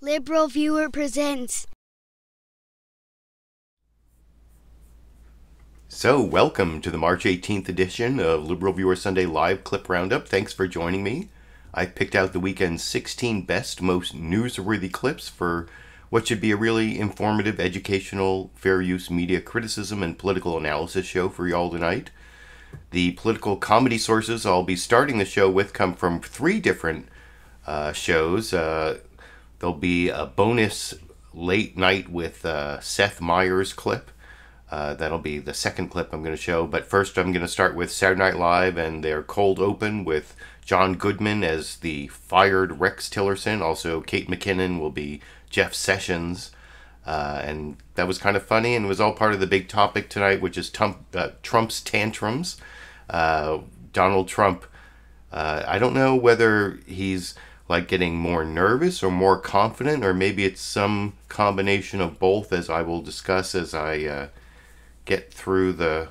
LiberalViewer presents. So, welcome to the March 18th edition of LiberalViewer Sunday Live Clip Roundup. Thanks for joining me. I've picked out the weekend's 16 best, most newsworthy clips for what should be a really informative, educational, fair use media criticism and political analysis show for y'all tonight. The political comedy sources I'll be starting the show with come from three different shows. There'll be a bonus late night with Seth Meyers clip. That'll be the second clip I'm going to show. But first I'm going to start with Saturday Night Live and their cold open with John Goodman as the fired Rex Tillerson. Also KateMcKinnon will be Jeff Sessions. And that was kind of funny and was all part of the big topic tonight, which is Trump's tantrums. Donald Trump, I don't know whether he's like getting more nervous or more confident, or maybe it's some combination of both, as I will discuss as I get through the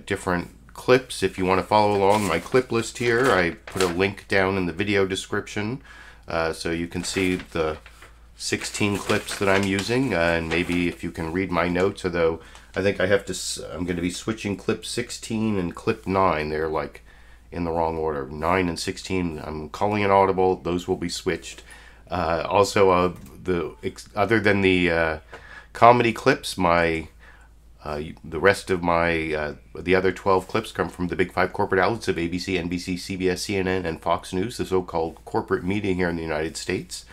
different clips. If you want to follow along my clip list here, I put a link down in the video description so you can see the 16 clips that I'm using, and maybe if you can read my notes, although I think I'm going to be switching clip 16 and clip 9. They're like in the wrong order. 9 and 16, I'm calling it audible. Those will be switched. Also, other than the comedy clips, the rest of my the other 12 clips come from the big five corporate outlets of ABC, NBC, CBS, CNN, and Fox News, the so-called corporate media here in the United States.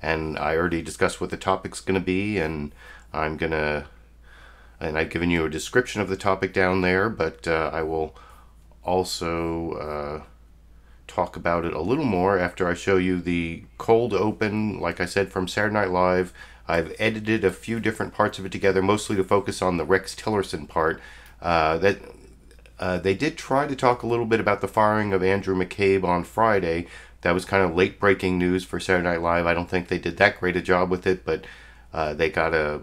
And I already discussed what the topic's going to be, and I've given you a description of the topic down there, but I will also talk about it a little more after I show you the cold open, like I said, from Saturday Night Live. I've edited a few different parts of it together, mostly to focus on the Rex Tillerson part. They did try to talk a little bit about the firing of Andrew McCabe on Friday. That was kind of late-breaking news for Saturday Night Live. I don't think they did that great a job with it, but they got a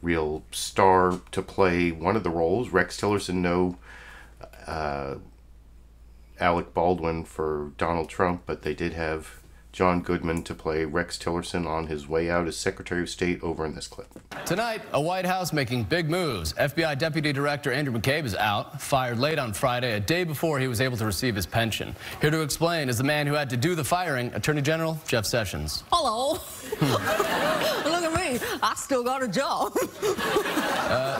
real star to play one of the roles. Rex Tillerson, no Alec Baldwin for Donald Trump, but they did have John Goodman to play Rex Tillerson on his way out as Secretary of State over in this clip. Tonight, a White House making big moves. FBI Deputy Director Andrew McCabe is out, fired late on Friday, a day before he was able to receive his pension. Here to explain is the man who had to do the firing, Attorney General Jeff Sessions. Hello. Look at me. I still got a job.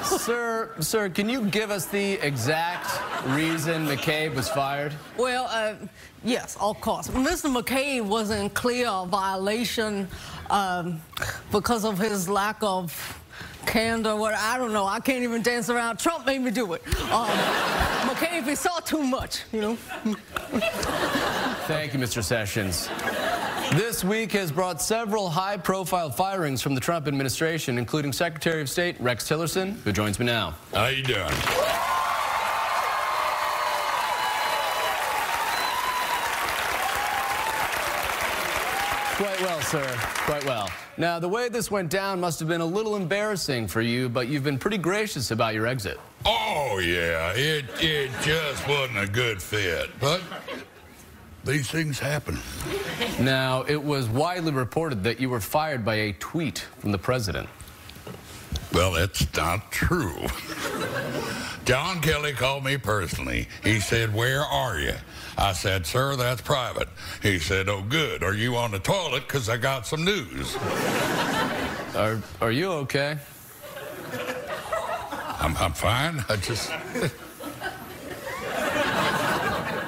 Sir, can you give us the exact reason McCabe was fired? Well, yes, of course. Mr. McCabe was in clear violation because of his lack of candor. I don't know. I can't even dance around. Trump made me do it. McCabe, he saw too much, you know. Thank you, Mr. Sessions. This week has brought several high-profile firings from the Trump administration, including Secretary of State Rex Tillerson, who joins me now. How you doing? Quite well, sir. Quite well. Now, the way this went down must have been a little embarrassing for you, but you've been pretty gracious about your exit. Oh, yeah. It just wasn't a good fit. But these things happen. Now, it was widely reported that you were fired by a tweet from the president. Well, that's not true. John Kelly called me personally. He said, "Where are you?" I said, "Sir, that's private." He said, "Oh, good. Are you on the toilet? Because I got some news." Are you okay? I'm fine.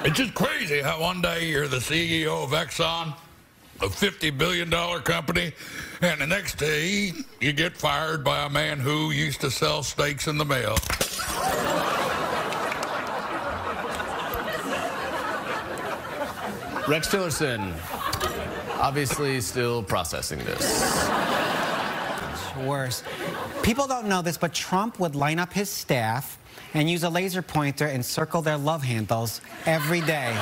It's just crazy how one day you're the CEO of Exxon, a $50 billion company, and the next day you get fired by a man who used to sell steaks in the mail. Rex Tillerson, obviously still processing this. Worse. People don't know this, but Trump would line up his staff and use a laser pointer and circle their love handles every day.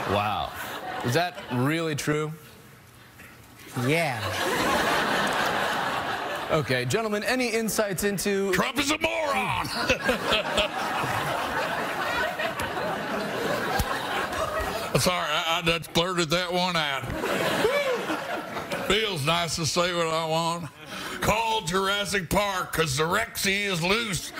Wow. Is that really true? Yeah. Okay, gentlemen, any insights into... Trump is a moron! Sorry, I just blurted that one out. Feels nice to say what I want. Call Jurassic Park, because the Rexy is loose.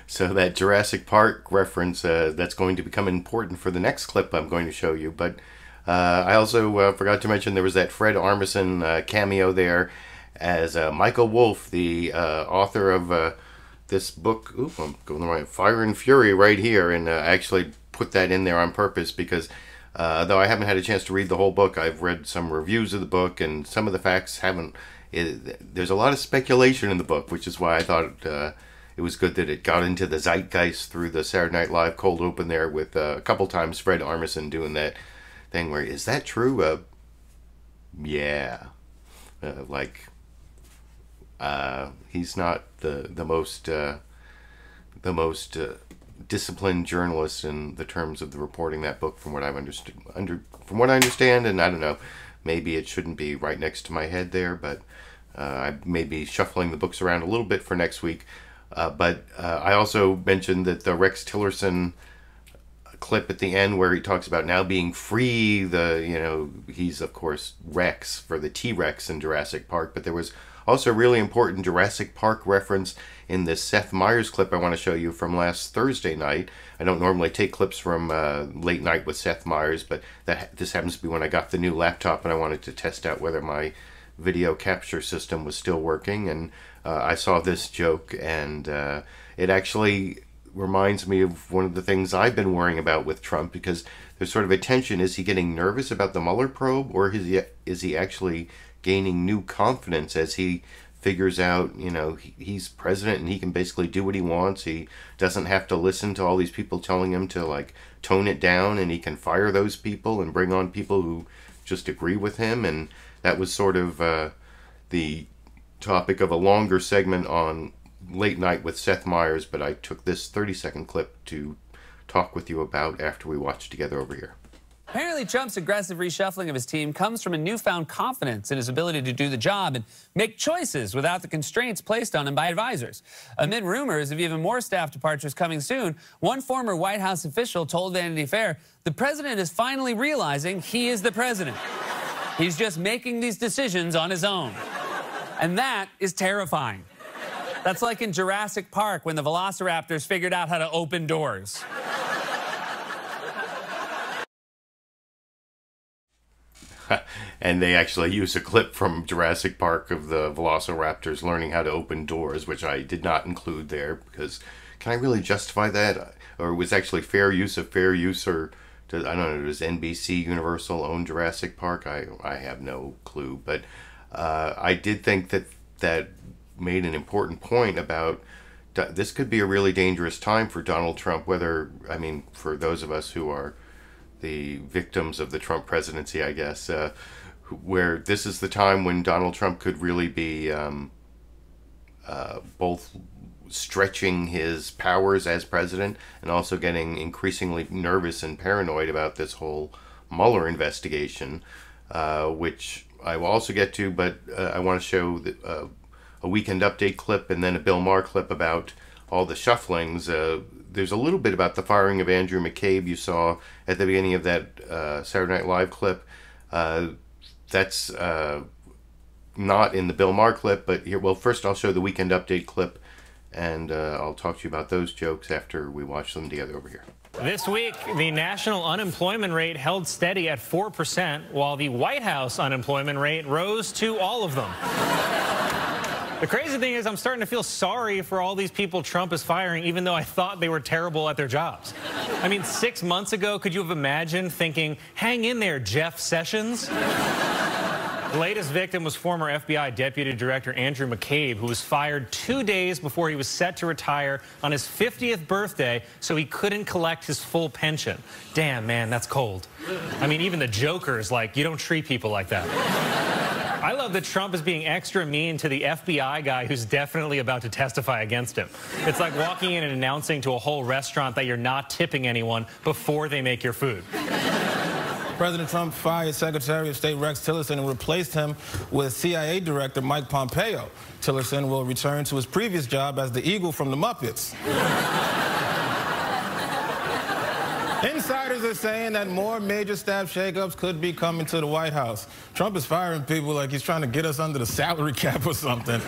So that Jurassic Park reference, that's going to become important for the next clip I'm going to show you. But I also forgot to mention there was that Fred Armisen cameo there as Michael Wolff, the author of this book. Ooh, I'm going the right, Fire and Fury right here. And I actually put that in there on purpose because though I haven't had a chance to read the whole book, I've read some reviews of the book, and some of the facts haven't. There's a lot of speculation in the book, which is why I thought it was good that it got into the zeitgeist through the Saturday Night Live cold open there with a couple times Fred Armisen doing that thing where, is that true? Yeah. He's not the most disciplined journalist in the terms of the reporting that book, from what I've from what I understand, and I don't know, maybe it shouldn't be right next to my head there, but I may be shuffling the books around a little bit for next week. But I also mentioned that the Rex Tillerson clip at the end where he talks about now being free, he's of course Rex for the T-Rex in Jurassic Park, but there was also a really important Jurassic Park reference in this Seth Meyers clip I want to show you from last Thursday night. I don't normally take clips from Late Night with Seth Meyers, but this happens to be when I got the new laptop and I wanted to test out whether my video capture system was still working, and I saw this joke, and it actually reminds me of one of the things I've been worrying about with Trump, because there's sort of a tension. Is he getting nervous about the Mueller probe, or is he actually gaining new confidence as he figures out, he's president and he can basically do what he wants. He doesn't have to listen to all these people telling him to tone it down, and he can fire those people and bring on people who just agree with him. And that was sort of the topic of a longer segment on Late Night with Seth Meyers, but I took this 30-second clip to talk with you about after we watched together over here. Apparently, Trump's aggressive reshuffling of his team comes from a newfound confidence in his ability to do the job and make choices without the constraints placed on him by advisors. Amid rumors of even more staff departures coming soon, one former White House official told Vanity Fair, the president is finally realizing he is the president. He's just making these decisions on his own. And that is terrifying. That's like in Jurassic Park when the velociraptors figured out how to open doors. And they actually use a clip from Jurassic Park of the velociraptors learning how to open doors, which I did not include there, because can I really justify that? Or it was actually fair use, or I don't know, does NBC Universal own Jurassic Park? I have no clue, but I did think that made an important point about this could be a really dangerous time for Donald Trump, for those of us who are the victims of the Trump presidency, I guess, where this is the time when Donald Trump could really be both stretching his powers as president and also getting increasingly nervous and paranoid about this whole Mueller investigation, which I will also get to, but I want to show a Weekend Update clip and then a Bill Maher clip about all the shufflings. There's a little bit about the firing of Andrew McCabe you saw at the beginning of that Saturday Night Live clip. That's not in the Bill Maher clip, but here, well, first I'll show the Weekend Update clip, and I'll talk to you about those jokes after we watch them together over here. This week, the national unemployment rate held steady at 4%, while the White House unemployment rate rose to all of them. The crazy thing is I'm starting to feel sorry for all these people Trump is firing, even though I thought they were terrible at their jobs. 6 months ago, could you have imagined thinking, hang in there, Jeff Sessions? The latest victim was former FBI Deputy Director Andrew McCabe, who was fired 2 days before he was set to retire on his 50th birthday, so he couldn't collect his full pension. Damn, man, that's cold. Even the Joker's like, you don't treat people like that. I love that Trump is being extra mean to the FBI guy who's definitely about to testify against him. It's like walking in and announcing to a whole restaurant that you're not tipping anyone before they make your food. President Trump fired Secretary of State Rex Tillerson and replaced him with CIA Director Mike Pompeo. Tillerson will return to his previous job as the Eagle from the Muppets. Insiders are saying that more major staff shakeups could be coming to the White House. Trump is firing people like he's trying to get us under the salary cap or something.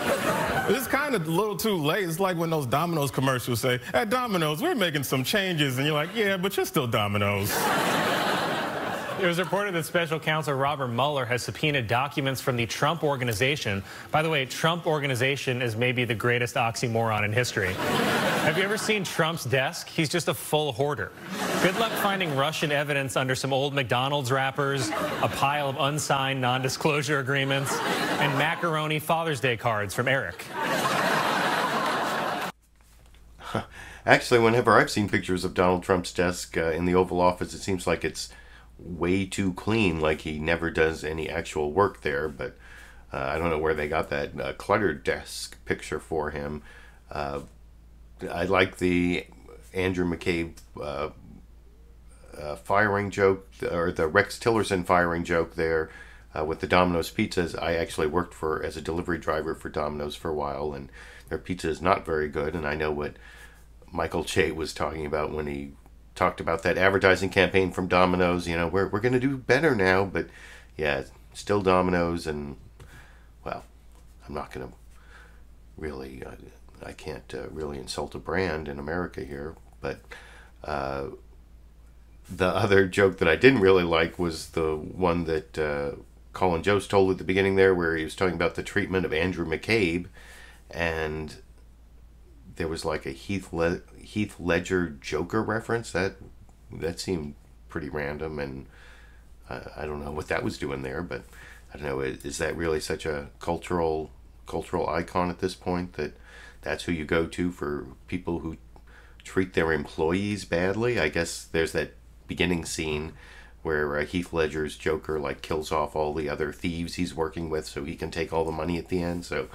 It's kind of a little too late. It's like when those Domino's commercials say, at Domino's, we're making some changes. And you're like, yeah, but you're still Domino's. It was reported that Special Counsel Robert Mueller has subpoenaed documents from the Trump Organization. By the way, Trump Organization is maybe the greatest oxymoron in history. Have you ever seen Trump's desk? He's just a full hoarder. Good luck finding Russian evidence under some old McDonald's wrappers, a pile of unsigned non-disclosure agreements, and macaroni Father's Day cards from Eric. Actually, whenever I've seen pictures of Donald Trump's desk in the Oval Office, it seems like it's way too clean, like he never does any actual work there. But I don't know where they got that cluttered desk picture for him. I like the Andrew McCabe firing joke, or the Rex Tillerson firing joke there with the Domino's pizzas. I actually worked as a delivery driver for Domino's for a while, and their pizza is not very good. And I know what Michael Che was talking about when he talked about that advertising campaign from Domino's. You know, we're going to do better now, but yeah, still Domino's. And well, I'm not going to really, I can't really insult a brand in America here, but the other joke that I didn't really like was the one that Colin Jost told at the beginning there, where he was talking about the treatment of Andrew McCabe, and there was like a Heath Ledger Joker reference. That seemed pretty random, and I don't know what that was doing there, but I don't know, is that really such a cultural icon at this point, that that's who you go to for people who treat their employees badly? I guess there's that beginning scene where Heath Ledger's Joker like kills off all the other thieves he's working with so he can take all the money at the end. So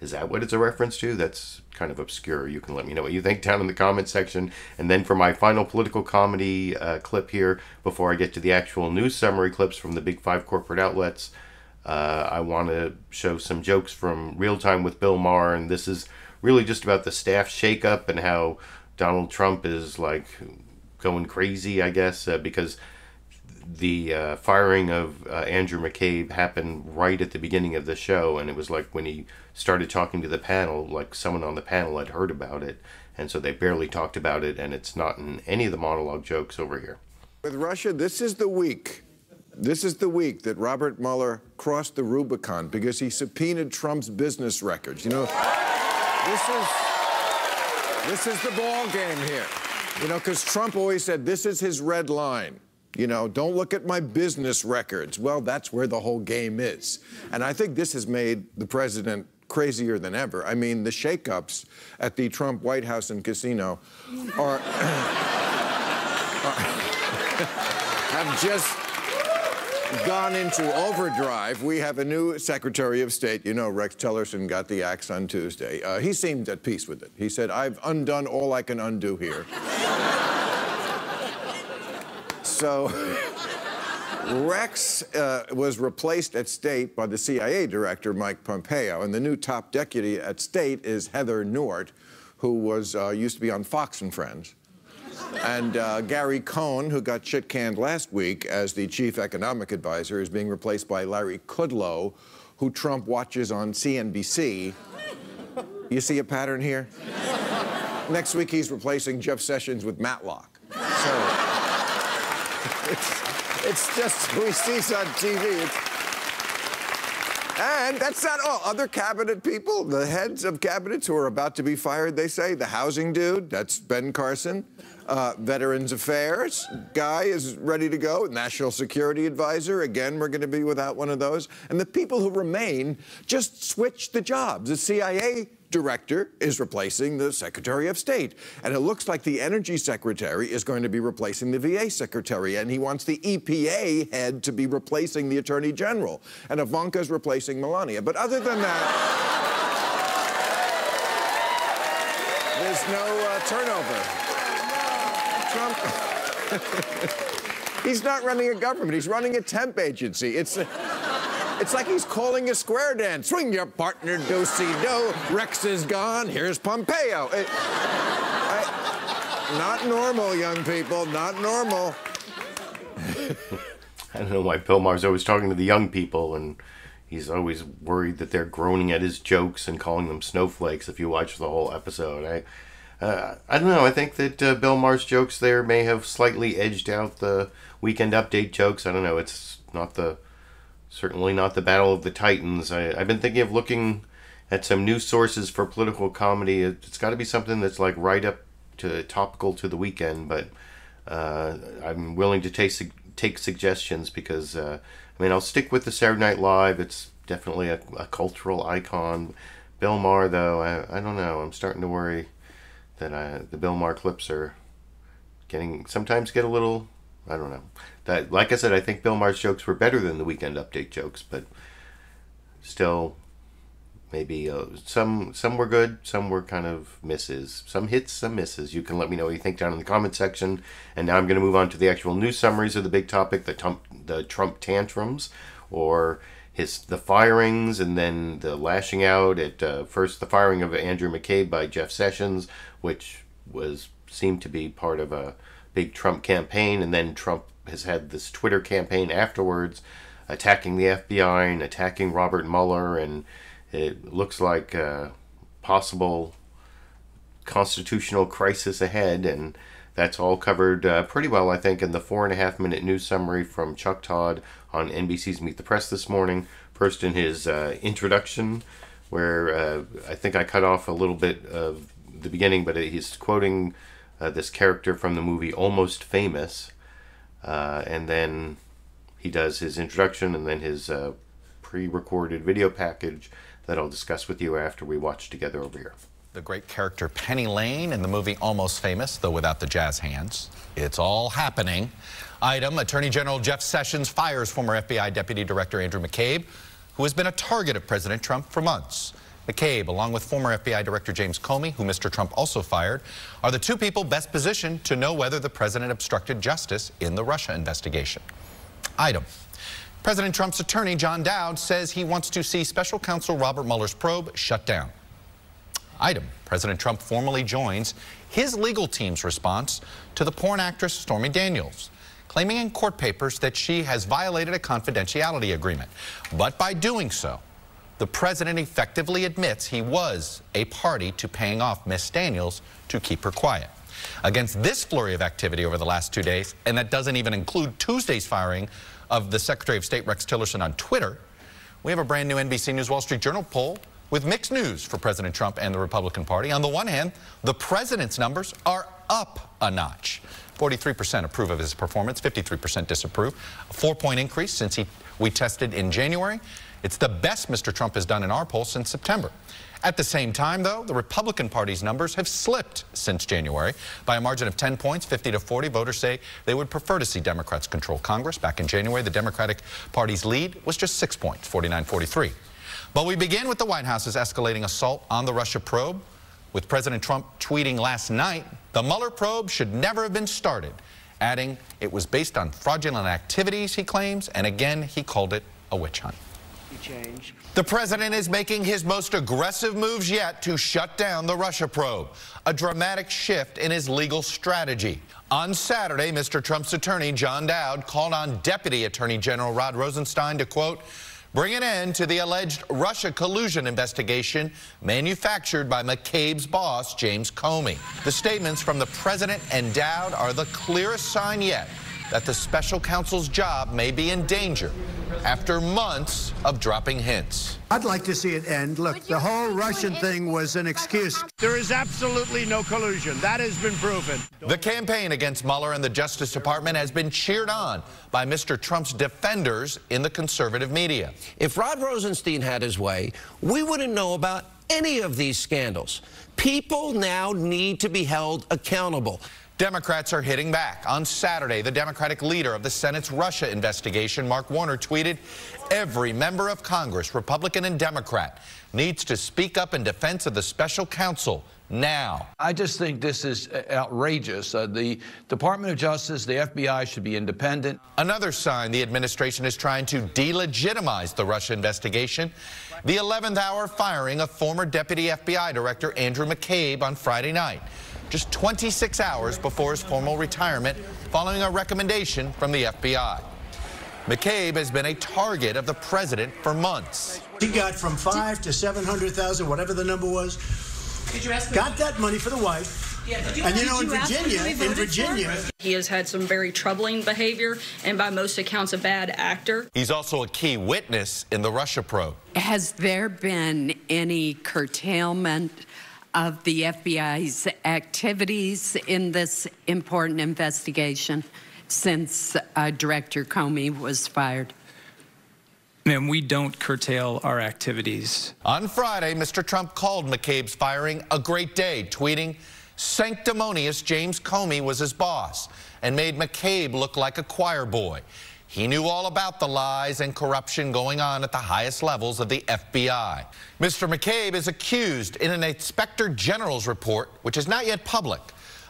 is that what it's a reference to? That's kind of obscure. You can let me know what you think down in the comment section. And then for my final political comedy clip here, before I get to the actual news summary clips from the big 5 corporate outlets, I want to show some jokes from Real Time with Bill Maher. And this is really just about the staff shakeup and how Donald Trump is like going crazy, I guess, because the firing of Andrew McCabe happened right at the beginning of the show, and it was like when he started talking to the panel, like someone on the panel had heard about it, and so they barely talked about it, and it's not in any of the monologue jokes over here. With Russia, this is the week that Robert Mueller crossed the Rubicon because he subpoenaed Trump's business records. You know, this is the ball game here. You know, because Trump always said this is his red line. You know, don't look at my business records. Well, that's where the whole game is. And I think this has made the president crazier than ever. I mean, the shakeups at the Trump White House and casino have just gone into overdrive. We have a new Secretary of State. You know, Rex Tillerson got the axe on Tuesday. He seemed at peace with it. He said, I've undone all I can undo here. So Rex was replaced at State by the CIA Director, Mike Pompeo, and the new top deputy at State is Heather Nauert, who was used to be on Fox and Friends. And Gary Cohn, who got shit-canned last week as the chief economic advisor, is being replaced by Larry Kudlow, who Trump watches on CNBC. You see a pattern here? Next week, he's replacing Jeff Sessions with Matlock. So it's just who he sees on TV. And that's not all. Other cabinet people, the heads of cabinets who are about to be fired, they say. The housing dude, that's Ben Carson. Veterans Affairs guy is ready to go. National Security Advisor, again, we're going to be without one of those. And the people who remain just switch the jobs. The CIA Director is replacing the Secretary of State. And it looks like the Energy Secretary is going to be replacing the VA Secretary. And he wants the EPA head to be replacing the Attorney General. And Ivanka's replacing Melania. But other than that, there's no turnover. He's not running a government. He's running a temp agency. It's like he's calling a square dance. Swing your partner, do-si-do. Rex is gone. Here's Pompeo. Not normal, young people. Not normal. I don't know why Bill Maher's always talking to the young people, and he's always worried that they're groaning at his jokes and calling them snowflakes if you watch the whole episode. I don't know. I think that Bill Maher's jokes there may have slightly edged out the Weekend Update jokes. I don't know. It's certainly not the Battle of the Titans. I've been thinking of looking at some news sources for political comedy. It's got to be something that's like right up to topical to the weekend, but I'm willing to take suggestions because I'll stick with the Saturday Night Live. It's definitely a cultural icon. Bill Maher, though, I don't know. I'm starting to worry that the Bill Maher clips are sometimes get a little, I don't know. That, like I said, I think Bill Maher's jokes were better than the Weekend Update jokes, but still, maybe some were good, some were kind of misses. Some hits, some misses. You can let me know what you think down in the comment section. And now I'm going to move on to the actual news summaries of the big topic, the Trump tantrums, or the firings, and then the lashing out at first the firing of Andrew McCabe by Jeff Sessions, which seemed to be part of a big Trump campaign, and then Trump has had this Twitter campaign afterwards attacking the FBI and attacking Robert Mueller, and it looks like a possible constitutional crisis ahead, and that's all covered pretty well, I think, in the 4.5-minute news summary from Chuck Todd on NBC's Meet the Press this morning. First in his introduction, where I think I cut off a little bit of the beginning, but he's quoting this character from the movie Almost Famous, and then he does his introduction and then his pre-recorded video package that I'll discuss with you after we watch together over here. The great character Penny Lane in the movie Almost Famous, though without the jazz hands. It's all happening. Item, Attorney General Jeff Sessions fires former FBI Deputy Director Andrew McCabe, who has been a target of President Trump for months. McCabe, along with former FBI Director James Comey, who Mr. Trump also fired, are the two people best positioned to know whether the president obstructed justice in the Russia investigation. Item. President Trump's attorney, John Dowd, says he wants to see Special Counsel Robert Mueller's probe shut down. Item. President Trump formally joins his legal team's response to the porn actress Stormy Daniels, claiming in court papers that she has violated a confidentiality agreement. But by doing so, the president effectively admits he was a party to paying off Miss Daniels to keep her quiet. Against this flurry of activity over the last 2 days, and that doesn't even include Tuesday's firing of the Secretary of State Rex Tillerson on Twitter, we have a brand new NBC News Wall Street Journal poll with mixed news for President Trump and the Republican Party. On the one hand, the president's numbers are up a notch. 43% approve of his performance, 53% disapprove. A 4-point increase since we tested in January. It's the best Mr. Trump has done in our poll since September. At the same time, though, the Republican Party's numbers have slipped since January. By a margin of 10 points, 50 to 40, voters say they would prefer to see Democrats control Congress. Back in January, the Democratic Party's lead was just 6 points, 49-43. But we begin with the White House's escalating assault on the Russia probe, with President Trump tweeting last night, the Mueller probe should never have been started, adding it was based on fraudulent activities, he claims, and again, he called it a witch hunt. The president is making his most aggressive moves yet to shut down the Russia probe, a dramatic shift in his legal strategy. On Saturday, Mr. Trump's attorney, John Dowd, called on Deputy Attorney General Rod Rosenstein to, quote, bring an end to the alleged Russia collusion investigation manufactured by McCabe's boss, James Comey. The statements from the president and Dowd are the clearest sign yet that the special counsel's job may be in danger after months of dropping hints. I'd like to see it end. Look, the whole Russian thing was an excuse. There is absolutely no collusion. That has been proven. The campaign against Mueller and the Justice Department has been cheered on by Mr. Trump's defenders in the conservative media. If Rod Rosenstein had his way, we wouldn't know about any of these scandals. People now need to be held accountable. Democrats are hitting back. On Saturday, the Democratic leader of the Senate's Russia investigation, Marc, tweeted, "Every member of Congress, Republican and Democrat, needs to speak up in defense of the special counsel now." I just think this is outrageous. The Department of Justice, the FBI should be independent. Another sign the administration is trying to delegitimize the Russia investigation, the 11th hour firing of former Deputy FBI Director Andrew McCabe on Friday night, just 26 hours before his formal retirement following a recommendation from the FBI. McCabe has been a target of the president for months. He got from 5 to 700,000, whatever the number was. Did you ask got that money for the wife. Yeah, and you know, in Virginia, he has had some very troubling behavior and by most accounts a bad actor. He's also a key witness in the Russia probe. Has there been any curtailment of the FBI's activities in this important investigation since Director Comey was fired? Ma'am, we don't curtail our activities. On Friday, Mr. Trump called McCabe's firing a great day, tweeting, "Sanctimonious James Comey was his boss and made McCabe look like a choir boy. He knew all about the lies and corruption going on at the highest levels of the FBI." Mr. McCabe is accused in an Inspector General's report, which is not yet public,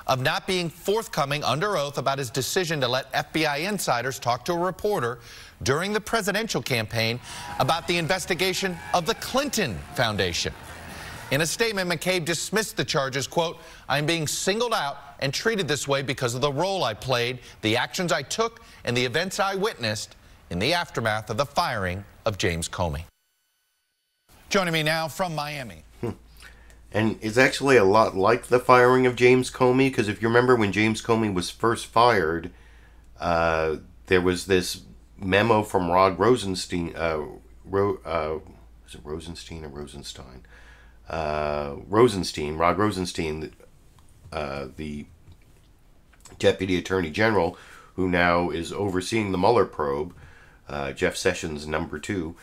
of not being forthcoming under oath about his decision to let FBI insiders talk to a reporter during the presidential campaign about the investigation of the Clinton Foundation. In a statement, McCabe dismissed the charges, quote, "I'm being singled out and treated this way because of the role I played, the actions I took, and the events I witnessed in the aftermath of the firing of James Comey." Joining me now from Miami. And it's actually a lot like the firing of James Comey, because if you remember when James Comey was first fired, there was this memo from Rod Rosenstein, is it Rosenstein or Rosenstein? Rosenstein, Rod Rosenstein, the Deputy Attorney General, who now is overseeing the Mueller probe, Jeff Sessions #2,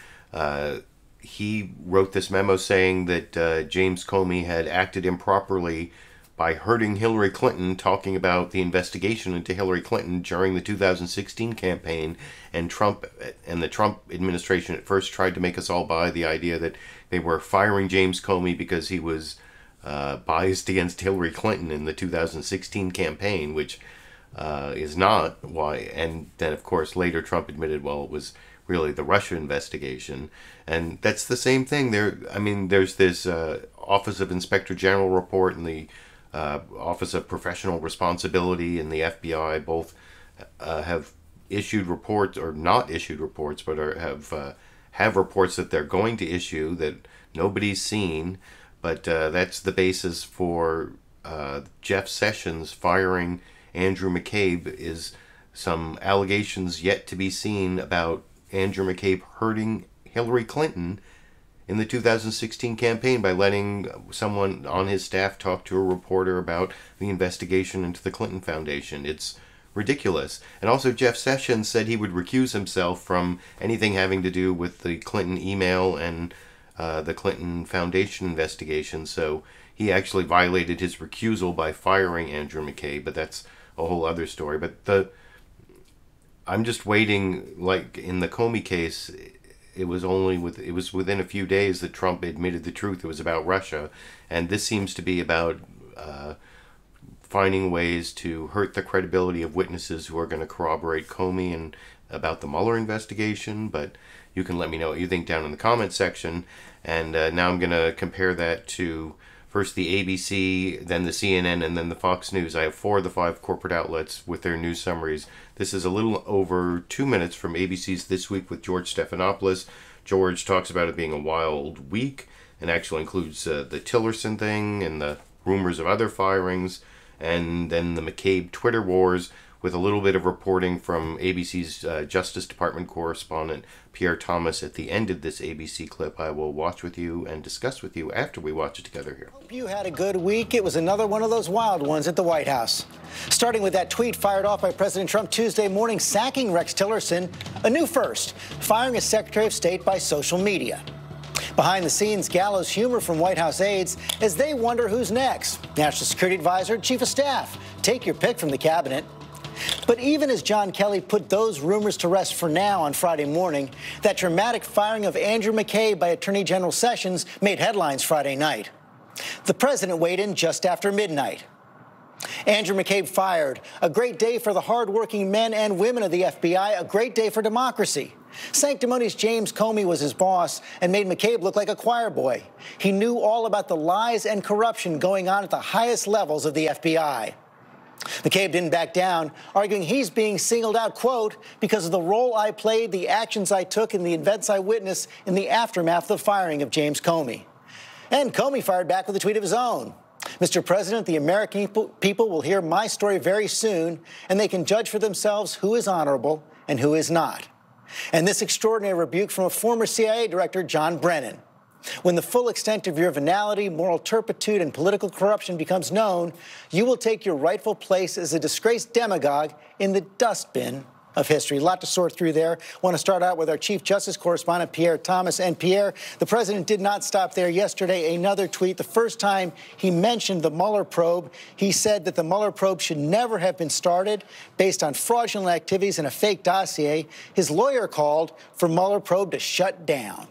he wrote this memo saying that James Comey had acted improperly by hurting Hillary Clinton, talking about the investigation into Hillary Clinton during the 2016 campaign, and the Trump administration at first tried to make us all buy the idea that they were firing James Comey because he was biased against Hillary Clinton in the 2016 campaign, which is not why. And then, of course, later Trump admitted, well, it was really the Russia investigation. And that's the same thing. There's this Office of Inspector General report and the Office of Professional Responsibility and the FBI both have issued reports, or not issued reports, but have reports that they're going to issue that nobody's seen. But that's the basis for Jeff Sessions firing Andrew McCabe, is some allegations yet to be seen about Andrew McCabe hurting Hillary Clinton in the 2016 campaign by letting someone on his staff talk to a reporter about the investigation into the Clinton Foundation. It's ridiculous. And also, Jeff Sessions said he would recuse himself from anything having to do with the Clinton email and the Clinton Foundation investigation. So he actually violated his recusal by firing Andrew McCabe, but that's a whole other story. But I'm just waiting. Like in the Comey case, it was within a few days that Trump admitted the truth. It was about Russia, and this seems to be about finding ways to hurt the credibility of witnesses who are going to corroborate Comey and about the Mueller investigation. But you can let me know what you think down in the comment section. And now I'm going to compare that to first the ABC, then the CNN, and then the Fox News. I have 4 of the 5 corporate outlets with their news summaries. This is a little over 2 minutes from ABC's This Week with George Stephanopoulos. George talks about it being a wild week and actually includes the Tillerson thing and the rumors of other firings, and then the McCabe Twitter wars, with a little bit of reporting from ABC's Justice Department correspondent Pierre Thomas at the end of this ABC clip. I will watch with you and discuss with you after we watch it together here. Hope you had a good week. It was another one of those wild ones at the White House. Starting with that tweet fired off by President Trump Tuesday morning sacking Rex Tillerson, a new first, firing as Secretary of State by social media. Behind the scenes, gallows humor from White House aides as they wonder who's next. National Security Advisor, Chief of Staff Take your pick from the cabinet. But even as John Kelly put those rumors to rest for now on Friday morning, that dramatic firing of Andrew McCabe by Attorney General Sessions made headlines Friday night. The president weighed in just after midnight. Andrew McCabe fired. A great day for the hardworking men and women of the FBI, a great day for democracy. Sanctimonious James Comey was his boss and made McCabe look like a choir boy. He knew all about the lies and corruption going on at the highest levels of the FBI. McCabe didn't back down, arguing he's being singled out, quote, because of the role I played, the actions I took, and the events I witnessed in the aftermath of the firing of James Comey. And Comey fired back with a tweet of his own. Mr. President, the American people will hear my story very soon, and they can judge for themselves who is honorable and who is not. And this extraordinary rebuke from a former CIA director, John Brennan. When the full extent of your venality, moral turpitude, and political corruption becomes known, you will take your rightful place as a disgraced demagogue in the dustbin of history. A lot to sort through there. I want to start out with our Chief Justice correspondent, Pierre Thomas. And Pierre, the president did not stop there. Yesterday, another tweet. The first time he mentioned the Mueller probe, he said that the Mueller probe should never have been started based on fraudulent activities and a fake dossier. His lawyer called for Mueller probe to shut down.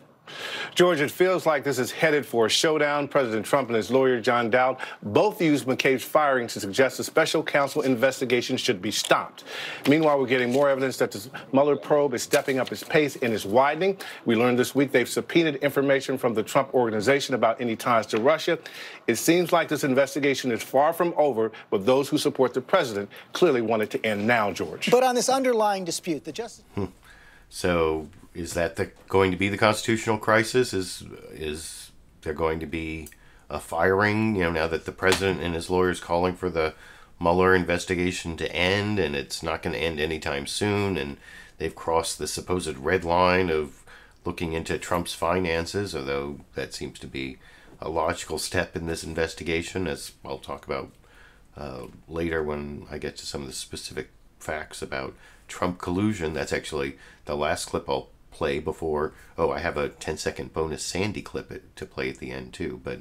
George, it feels like this is headed for a showdown. President Trump and his lawyer, John Dowd, both used McCabe's firing to suggest a special counsel investigation should be stopped. Meanwhile, we're getting more evidence that the Mueller probe is stepping up its pace and is widening. We learned this week they've subpoenaed information from the Trump organization about any ties to Russia. It seems like this investigation is far from over, but those who support the president clearly want it to end now, George. But on this underlying dispute, the justice... So is that going to be the constitutional crisis? Is there going to be a firing, now that the president and his lawyers calling for the Mueller investigation to end, and it's not going to end anytime soon, and they've crossed the supposed red line of looking into Trump's finances, although that seems to be a logical step in this investigation, as I'll talk about later when I get to some of the specific facts about Trump collusion. That's actually the last clip I'll play before. Oh, I have a 10-second bonus Sandy clip to play at the end too. But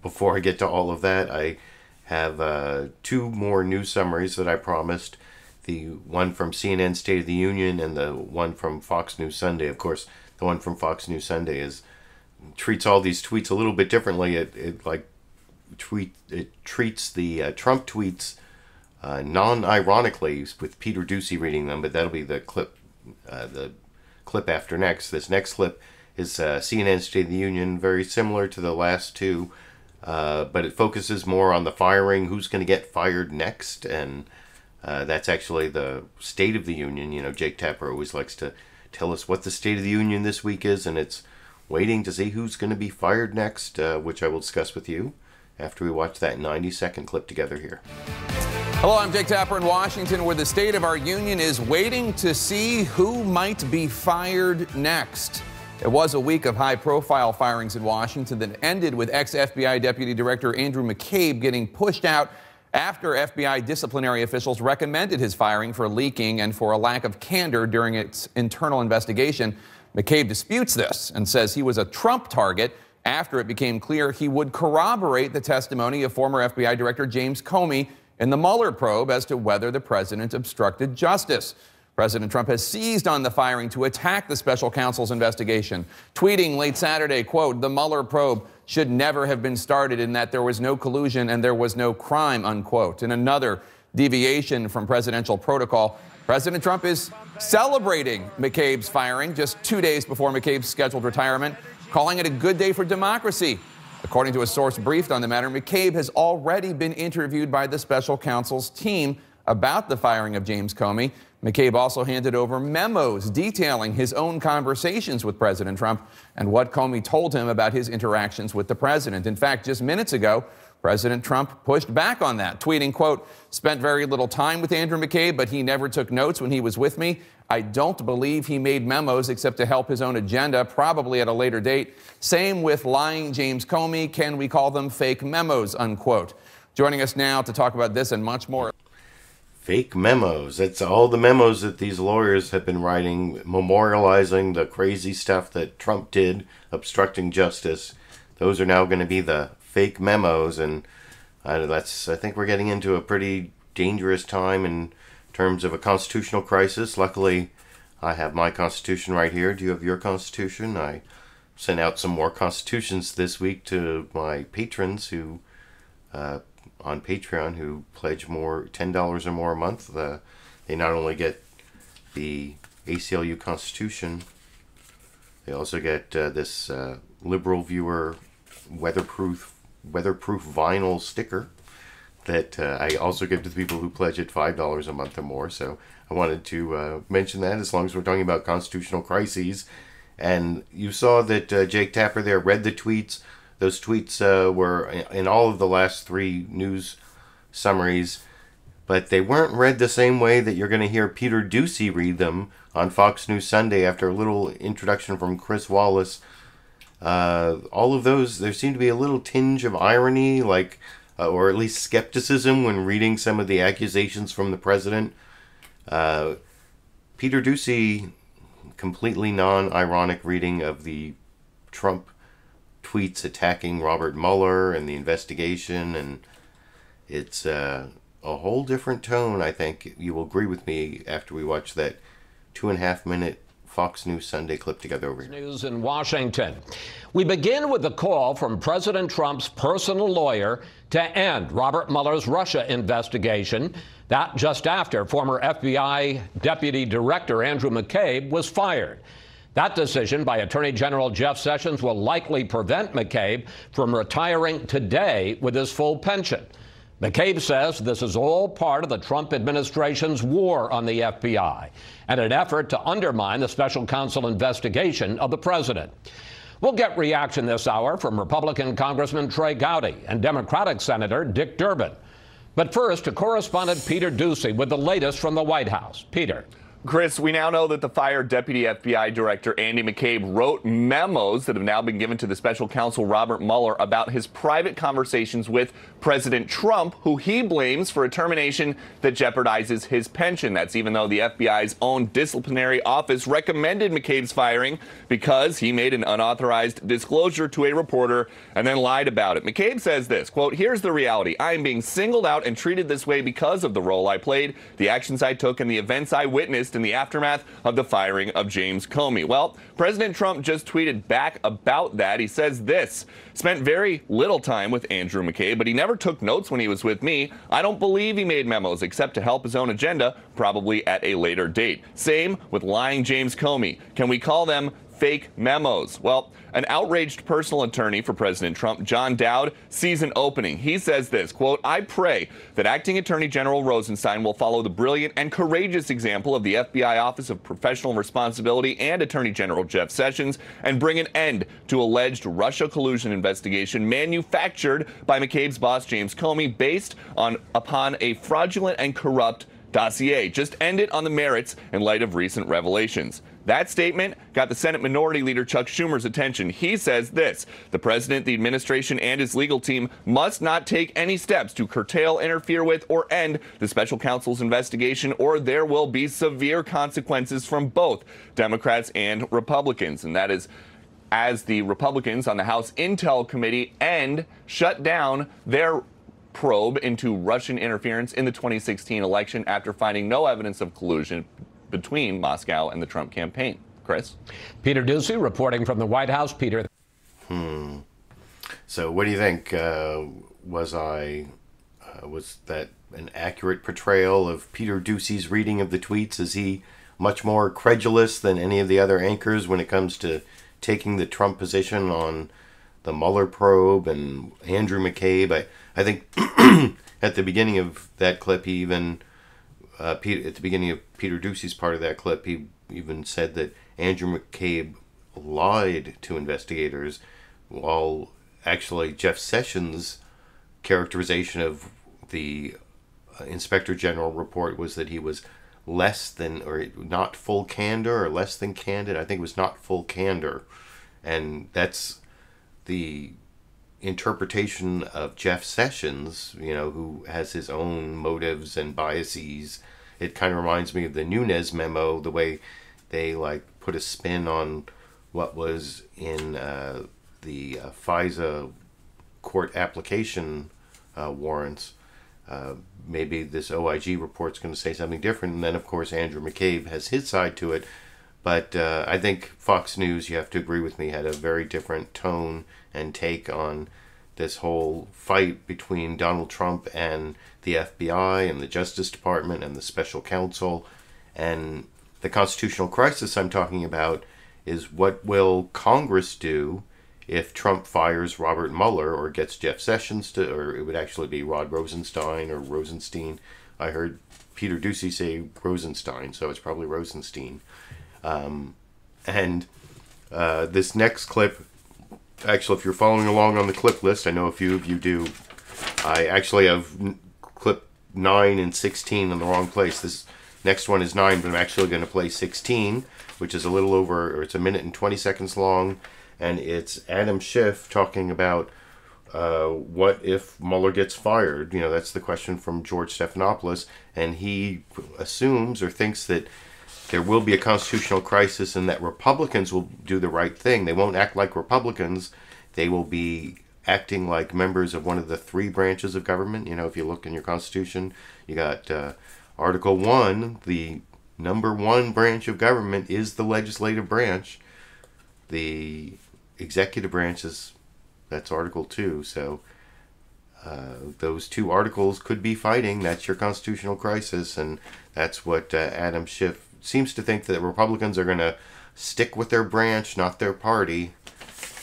before I get to all of that, I have two more news summaries that I promised. The one from CNN State of the Union and the one from Fox News Sunday. Of course, the one from Fox News Sunday treats all these tweets a little bit differently. It treats the Trump tweets non-ironically, with Peter Ducey reading them, but that'll be the clip after next. This next clip is CNN State of the Union, very similar to the last two, but it focuses more on the firing, who's going to get fired next, and that's actually the State of the Union. Jake Tapper always likes to tell us what the State of the Union this week is, and it's waiting to see who's going to be fired next, which I will discuss with you after we watch that 90-second clip together here. Hello, I'm Jake Tapper in Washington, where the State of our Union is waiting to see who might be fired next. It was a week of high-profile firings in Washington that ended with ex-FBI Deputy Director Andrew McCabe getting pushed out after FBI disciplinary officials recommended his firing for leaking and for a lack of candor during its internal investigation. McCabe disputes this and says he was a Trump target after it became clear he would corroborate the testimony of former FBI Director James Comey in the Mueller probe as to whether the president obstructed justice. President Trump has seized on the firing to attack the special counsel's investigation, tweeting late Saturday, quote, "The Mueller probe should never have been started in that there was no collusion and there was no crime," unquote. In another deviation from presidential protocol, President Trump is celebrating McCabe's firing just 2 days before McCabe's scheduled retirement, calling it a good day for democracy. According to a source briefed on the matter, McCabe has already been interviewed by the special counsel's team about the firing of James Comey. McCabe also handed over memos detailing his own conversations with President Trump and what Comey told him about his interactions with the president. In fact, just minutes ago, President Trump pushed back on that, tweeting, quote, "Spent very little time with Andrew McCabe, but he never took notes when he was with me. I don't believe he made memos except to help his own agenda, probably at a later date. Same with lying James Comey. Can we call them fake memos?" unquote. Joining us now to talk about this and much more. Fake memos. It's all the memos that these lawyers have been writing, memorializing the crazy stuff that Trump did, obstructing justice. Those are now going to be the fake memos, and I think we're getting into a pretty dangerous time in terms of a constitutional crisis. Luckily, I have my Constitution right here. Do you have your Constitution? I sent out some more Constitutions this week to my patrons who, on Patreon, who pledge $10 or more a month. They not only get the ACLU Constitution, they also get this LiberalViewer weatherproof vinyl sticker that I also give to the people who pledge at $5 a month or more. So I wanted to mention that, as long as we're talking about constitutional crises. And you saw that Jake Tapper there read the tweets. Those tweets were in all of the last 3 news summaries, but they weren't read the same way that you're going to hear Peter Doocy read them on Fox News Sunday after a little introduction from Chris Wallace. All of those, there seemed to be a little tinge of irony, like, or at least skepticism when reading some of the accusations from the president. Peter Doocy, completely non-ironic reading of the Trump tweets attacking Robert Mueller and the investigation, and it's a whole different tone. I think you will agree with me after we watch that 2.5-minute Fox News Sunday clip together over here. News in Washington. We begin with a call from President Trump's personal lawyer to end Robert Mueller's Russia investigation. That just after former FBI Deputy Director Andrew McCabe was fired. That decision by Attorney General Jeff Sessions will likely prevent McCabe from retiring today with his full pension. McCabe says this is all part of the Trump administration's war on the FBI and an effort to undermine the special counsel investigation of the president. We'll get reaction this hour from Republican Congressman Trey Gowdy and Democratic Senator Dick Durbin. But first, to correspondent Peter Doocy with the latest from the White House. Peter. Chris, we now know that the fired Deputy FBI Director Andy McCabe wrote memos that have now been given to the Special Counsel Robert Mueller about his private conversations with President Trump, who he blames for a termination that jeopardizes his pension. That's even though the FBI's own disciplinary office recommended McCabe's firing because he made an unauthorized disclosure to a reporter and then lied about it. McCabe says this, quote, "Here's the reality. I am being singled out and treated this way because of the role I played, the actions I took, and the events I witnessed in the aftermath of the firing of James Comey." Well, President Trump just tweeted back about that. He says this, "Spent very little time with Andrew McCabe, but he never took notes when he was with me. I don't believe he made memos except to help his own agenda, probably at a later date. Same with lying James Comey. Can we call them fake memos?" Well, an outraged personal attorney for President Trump, John Dowd, sees an opening. He says this, quote, "I pray that Acting Attorney General Rosenstein will follow the brilliant and courageous example of the FBI Office of Professional Responsibility and Attorney General Jeff Sessions and bring an end to alleged Russia collusion investigation manufactured by McCabe's boss James Comey based upon a fraudulent and corrupt dossier. Just end it on the merits in light of recent revelations." That statement got the Senate Minority Leader Chuck Schumer's attention. He says this, "The president, the administration, and his legal team must not take any steps to curtail, interfere with, or end the special counsel's investigation, or there will be severe consequences from both Democrats and Republicans." And that is as the Republicans on the House Intel Committee shut down their probe into Russian interference in the 2016 election after finding no evidence of collusion between Moscow and the Trump campaign. Chris? Peter Doocy reporting from the White House. Peter. So what do you think? Was that an accurate portrayal of Peter Doocy's reading of the tweets? Is he much more credulous than any of the other anchors when it comes to taking the Trump position on the Mueller probe and Andrew McCabe? I think at the beginning of that clip, he even at the beginning of Peter Doocy's part of that clip, he even said that Andrew McCabe lied to investigators, while actually Jeff Sessions' characterization of the Inspector General report was that he was less than, or not full candor, or less than candid. I think it was not full candor. And that's the interpretation of Jeff Sessions, who has his own motives and biases. It kind of reminds me of the Nunes memo, the way they put a spin on what was in the FISA court application warrants. Maybe this OIG report's going to say something different, and then, of course, Andrew McCabe has his side to it. But I think Fox News, you have to agree with me, had a very different tone and take on this whole fight between Donald Trump and the FBI and the Justice Department and the Special Counsel. And the constitutional crisis I'm talking about is, what will Congress do if Trump fires Robert Mueller or gets Jeff Sessions to, or it would actually be Rod Rosenstein or Rosenstein. I heard Peter Doocy say Rosenstein, so it's probably Rosenstein. This next clip, actually, if you're following along on the clip list, I know a few of you do, I actually have clip 9 and 16 in the wrong place. This next one is 9, but I'm actually going to play 16, which is a little over, or it's a minute and 20 seconds long. And it's Adam Schiff talking about what if Mueller gets fired? You know, that's the question from George Stephanopoulos. And he assumes or thinks that there will be a constitutional crisis and that Republicans will do the right thing. They won't act like Republicans. They will be acting like members of one of the 3 branches of government. You know, if you look in your Constitution, you got Article 1, the number 1 branch of government is the legislative branch. The executive branch is, that's Article 2, so those 2 articles could be fighting. That's your constitutional crisis, and that's what Adam Schiff seems to think, that Republicans are going to stick with their branch, not their party.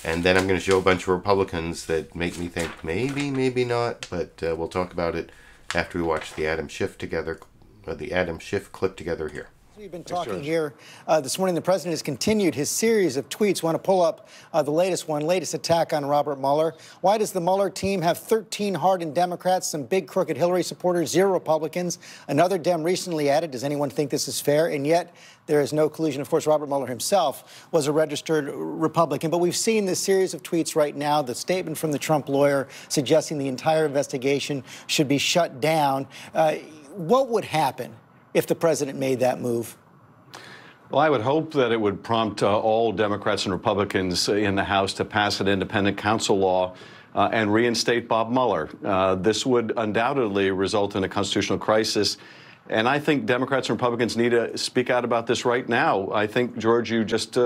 And then I'm going to show a bunch of Republicans that make me think maybe, maybe not, but we'll talk about it after we watch the Adam Schiff together, the Adam Schiff clip together here. We've been talking here this morning. The president has continued his series of tweets. Want to pull up the latest attack on Robert Mueller. Why does the Mueller team have 13 hardened Democrats, some big crooked Hillary supporters, 0 Republicans? Another Dem recently added. Does anyone think this is fair? And yet there is no collusion. Of course, Robert Mueller himself was a registered Republican. But we've seen this series of tweets right now, the statement from the Trump lawyer suggesting the entire investigation should be shut down. What would happen if the president made that move? Well, I would hope that it would prompt all Democrats and Republicans in the House to pass an independent counsel law and reinstate Bob Mueller. This would undoubtedly result in a constitutional crisis. And I think Democrats and Republicans need to speak out about this right now. I think, George, you just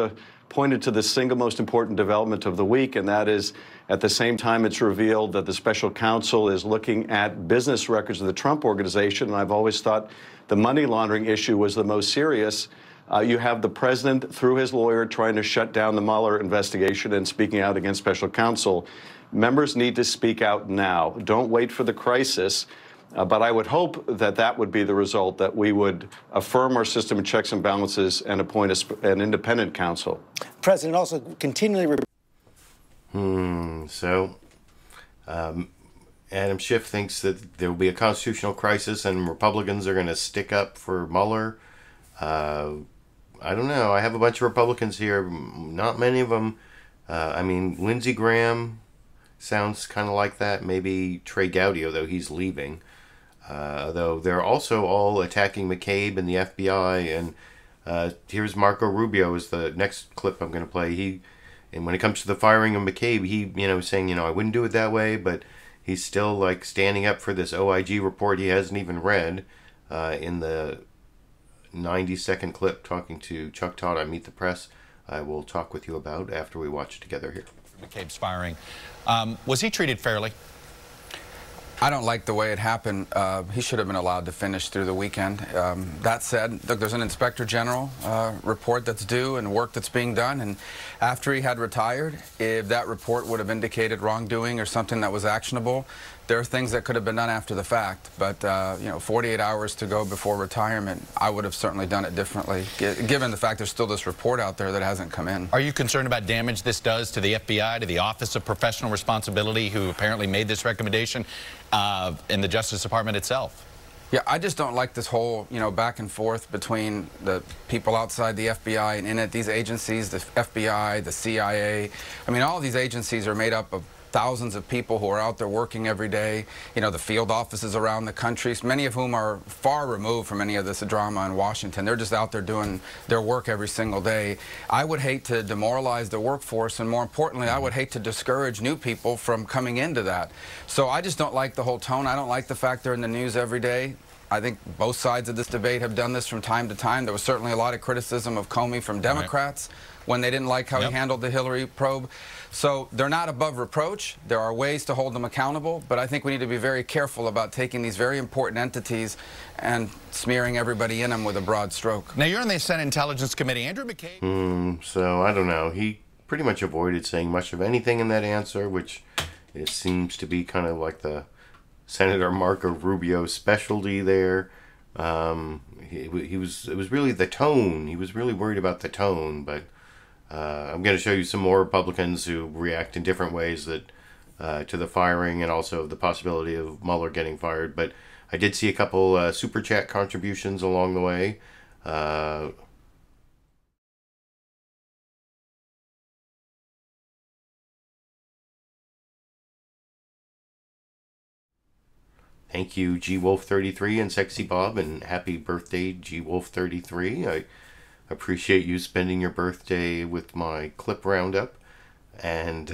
pointed to the single most important development of the week, and that is, at the same time it's revealed that the special counsel is looking at business records of the Trump organization, and I've always thought the money laundering issue was the most serious. You have the president, through his lawyer, trying to shut down the Mueller investigation and speaking out against special counsel. Members need to speak out now. Don't wait for the crisis. But I would hope that that would be the result, that we would affirm our system of checks and balances and appoint an independent counsel. The president also continually... Adam Schiff thinks that there will be a constitutional crisis and Republicans are going to stick up for Mueller. I don't know. I have a bunch of Republicans here. Not many of them. I mean, Lindsey Graham sounds kind of like that. Maybe Trey Gowdy, although he's leaving. Though they're also all attacking McCabe and the FBI. And here's Marco Rubio is the next clip I'm going to play. And when it comes to the firing of McCabe, he, saying, I wouldn't do it that way, but he's still like standing up for this OIG report he hasn't even read. In the 90-second clip talking to Chuck Todd on Meet the Press, I will talk with you about after we watch it together here. McCabe's firing. Was he treated fairly? I don't like the way it happened. He should have been allowed to finish through the weekend. That said, look, there's an Inspector General report that's due and work that's being done. And after he had retired, if that report would have indicated wrongdoing or something that was actionable, there are things that could have been done after the fact. But, 48 hours to go before retirement, I would have certainly done it differently, given the fact there's still this report out there that hasn't come in. Are you concerned about damage this does to the FBI, to the Office of Professional Responsibility, who apparently made this recommendation, in the Justice Department itself? Yeah, I just don't like this whole, back and forth between the people outside the FBI and in it. These agencies, the FBI, the CIA, I mean, all of these agencies are made up of thousands of people who are out there working every day, you know, the field offices around the country, many of whom are far removed from any of this drama in Washington. They're just out there doing their work every single day. I would hate to demoralize the workforce, and more importantly, I would hate to discourage new people from coming into that. So I just don't like the whole tone. I don't like the fact they're in the news every day. I think both sides of this debate have done this from time to time. There was certainly a lot of criticism of Comey from Democrats when they didn't like how he handled the Hillary probe. So they're not above reproach. There are ways to hold them accountable, but I think we need to be very careful about taking these very important entities and smearing everybody in them with a broad stroke. Now, you're in the Senate Intelligence Committee. Andrew McCabe. So I don't know. He pretty much avoided saying much of anything in that answer, which it seems to be kind of like the Senator Marc or Rubio's specialty there. It was really the tone. He was really worried about the tone, but I'm going to show you some more Republicans who react in different ways that to the firing and also the possibility of Mueller getting fired. But I did see a couple Super Chat contributions along the way. Thank you, GWolf33 and Sexy Bob, and happy birthday, GWolf33. I appreciate you spending your birthday with my clip roundup. And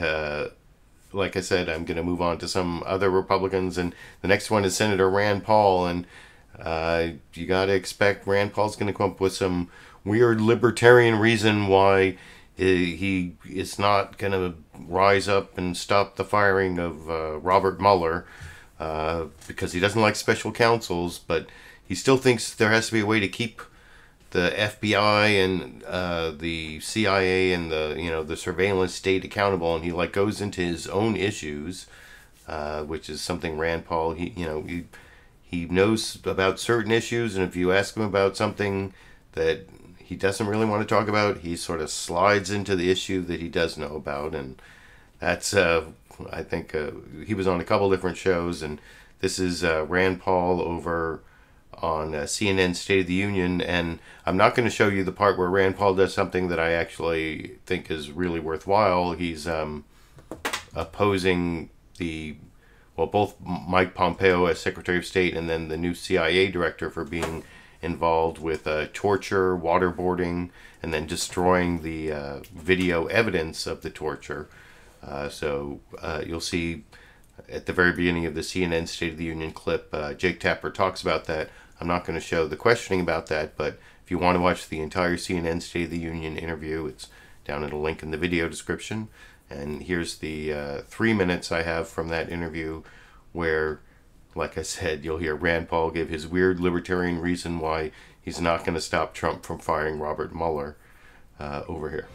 like I said, I'm going to move on to some other Republicans. And the next one is Senator Rand Paul. And you got to expect Rand Paul's going to come up with some weird libertarian reason why he is not going to rise up and stop the firing of Robert Mueller. Because he doesn't like special counsels, but he still thinks there has to be a way to keep the FBI and the CIA and the surveillance state accountable, and he goes into his own issues, which is something Rand Paul he knows about certain issues, and if you ask him about something that he doesn't really want to talk about, he sort of slides into the issue that he does know about, and that's I think he was on a couple different shows, and this is Rand Paul over on CNN State of the Union, and I'm not going to show you the part where Rand Paul does something that I actually think is really worthwhile. He's opposing both Mike Pompeo as Secretary of State and then the new CIA director for being involved with torture, waterboarding, and then destroying the video evidence of the torture. So you'll see at the very beginning of the CNN State of the Union clip, Jake Tapper talks about that. I'm not going to show the questioning about that, but if you want to watch the entire CNN State of the Union interview, it's down at a link in the video description. And here's the 3 minutes I have from that interview where, like I said, you'll hear Rand Paul give his weird libertarian reason why he's not going to stop Trump from firing Robert Mueller. Over here.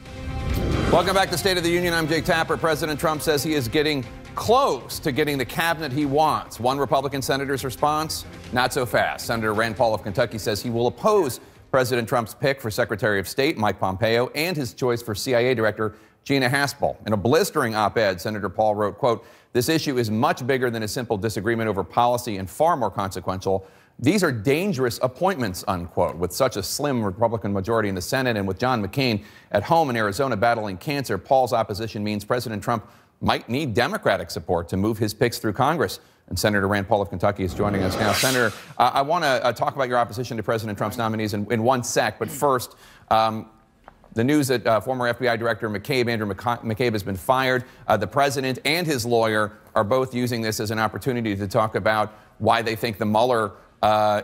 Welcome back to State of the Union. I'm Jake Tapper. President Trump says he is getting close to getting the cabinet he wants. One Republican senator's response, not so fast. Senator Rand Paul of Kentucky says he will oppose President Trump's pick for Secretary of State, Mike Pompeo, and his choice for CIA Director, Gina Haspel. In a blistering op-ed, Senator Paul wrote, quote, "This issue is much bigger than a simple disagreement over policy and far more consequential. These are dangerous appointments," unquote. With such a slim Republican majority in the Senate and with John McCain at home in Arizona battling cancer, Paul's opposition means President Trump might need Democratic support to move his picks through Congress. And Senator Rand Paul of Kentucky is joining us now. Senator, I want to talk about your opposition to President Trump's nominees in one sec, but first, the news that former FBI Director Andrew McCabe has been fired. The president and his lawyer are both using this as an opportunity to talk about why they think the Mueller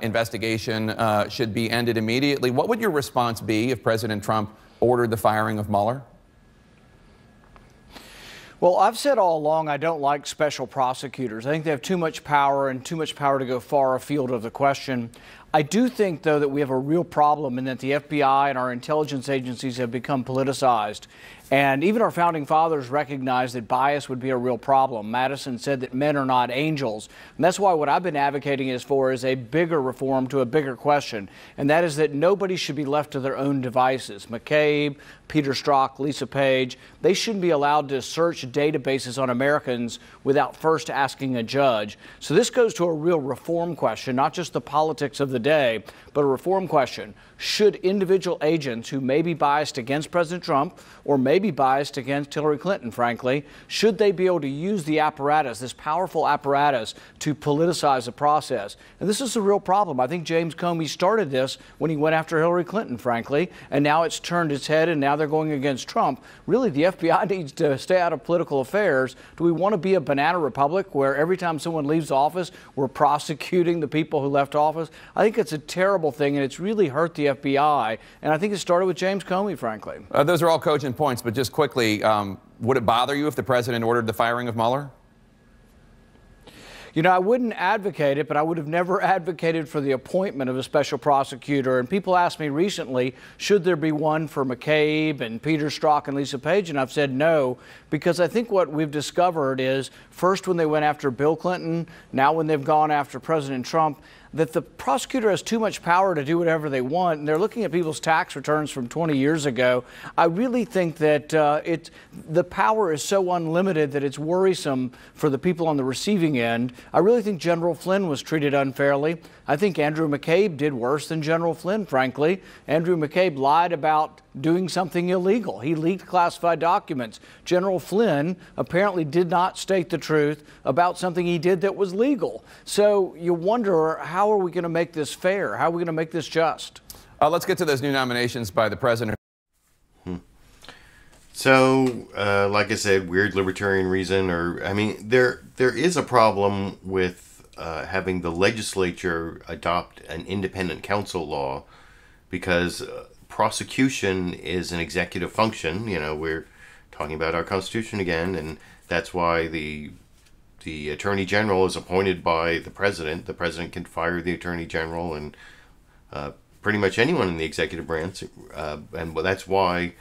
investigation should be ended immediately. What would your response be if President Trump ordered the firing of Mueller? Well, I've said all along I don't like special prosecutors. I think they have too much power and too much power to go far afield of the question. I do think, though, that we have a real problem in that the FBI and our intelligence agencies have become politicized. And even our founding fathers recognized that bias would be a real problem. Madison said that men are not angels. And that's why what I've been advocating is a bigger reform to a bigger question. And that is that nobody should be left to their own devices. McCabe, Peter Strzok, Lisa Page, they shouldn't be allowed to search databases on Americans without first asking a judge. So this goes to a real reform question, not just the politics of the day, but a reform question. Should individual agents who may be biased against President Trump or may maybe biased against Hillary Clinton, frankly. Should they be able to use the apparatus, this powerful apparatus, to politicize the process? And this is a real problem. I think James Comey started this when he went after Hillary Clinton, frankly, and now it's turned its head, and now they're going against Trump. Really, the FBI needs to stay out of political affairs. Do we want to be a banana republic where every time someone leaves office, we're prosecuting the people who left office? I think it's a terrible thing, and it's really hurt the FBI, and I think it started with James Comey, frankly. Those are all cogent points, but just quickly, would it bother you if the president ordered the firing of Mueller? You know, I wouldn't advocate it, but I would have never advocated for the appointment of a special prosecutor. And people asked me recently, should there be one for McCabe and Peter Strzok and Lisa Page? And I've said no, because I think what we've discovered is, first when they went after Bill Clinton, now when they've gone after President Trump, that the prosecutor has too much power to do whatever they want, and they're looking at people's tax returns from 20 years ago. I really think that the power is so unlimited that it's worrisome for the people on the receiving end. I really think General Flynn was treated unfairly. I think Andrew McCabe did worse than General Flynn, frankly. Andrew McCabe lied about doing something illegal. He leaked classified documents. General Flynn apparently did not state the truth about something he did that was legal. So you wonder, how are we going to make this fair? How are we going to make this just? Let's get to those new nominations by the president. So, like I said, weird libertarian reason, or, I mean, there is a problem with having the legislature adopt an independent counsel law, because prosecution is an executive function. You know, we're talking about our Constitution again, and that's why the Attorney General is appointed by the President. The President can fire the Attorney General and pretty much anyone in the executive branch, and that's why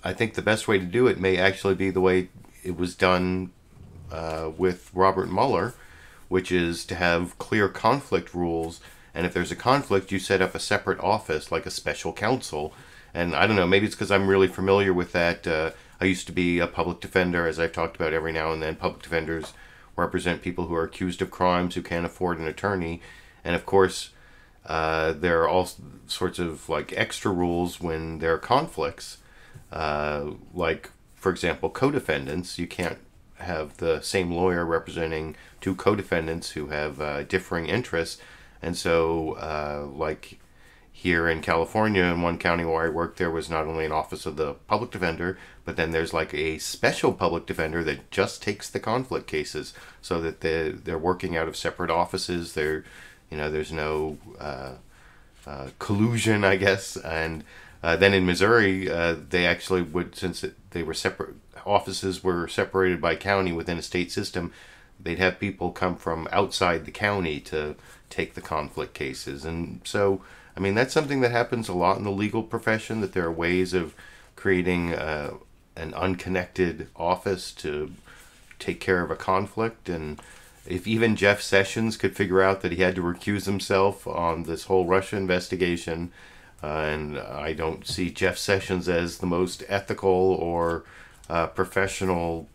I think the best way to do it may actually be the way it was done with Robert Mueller, which is to have clear conflict rules. And if there's a conflict, you set up a separate office, like a special counsel. And I don't know, maybe it's because I'm really familiar with that. I used to be a public defender, as I've talked about every now and then. Public defenders represent people who are accused of crimes who can't afford an attorney. And of course, there are all sorts of like extra rules when there are conflicts. Like, for example, co-defendants. You can't have the same lawyer representing two co-defendants who have differing interests. And so, like here in California, in one county where I worked, there was not only an office of the public defender, but then there's like a special public defender that just takes the conflict cases, so that they're working out of separate offices. There's no collusion, I guess. And then in Missouri, they actually would, since they were separate, offices were separated by county within a state system, they'd have people come from outside the county to take the conflict cases. And so, I mean, that's something that happens a lot in the legal profession, that there are ways of creating an unconnected office to take care of a conflict. And if even Jeff Sessions could figure out that he had to recuse himself on this whole Russia investigation, and I don't see Jeff Sessions as the most ethical or professional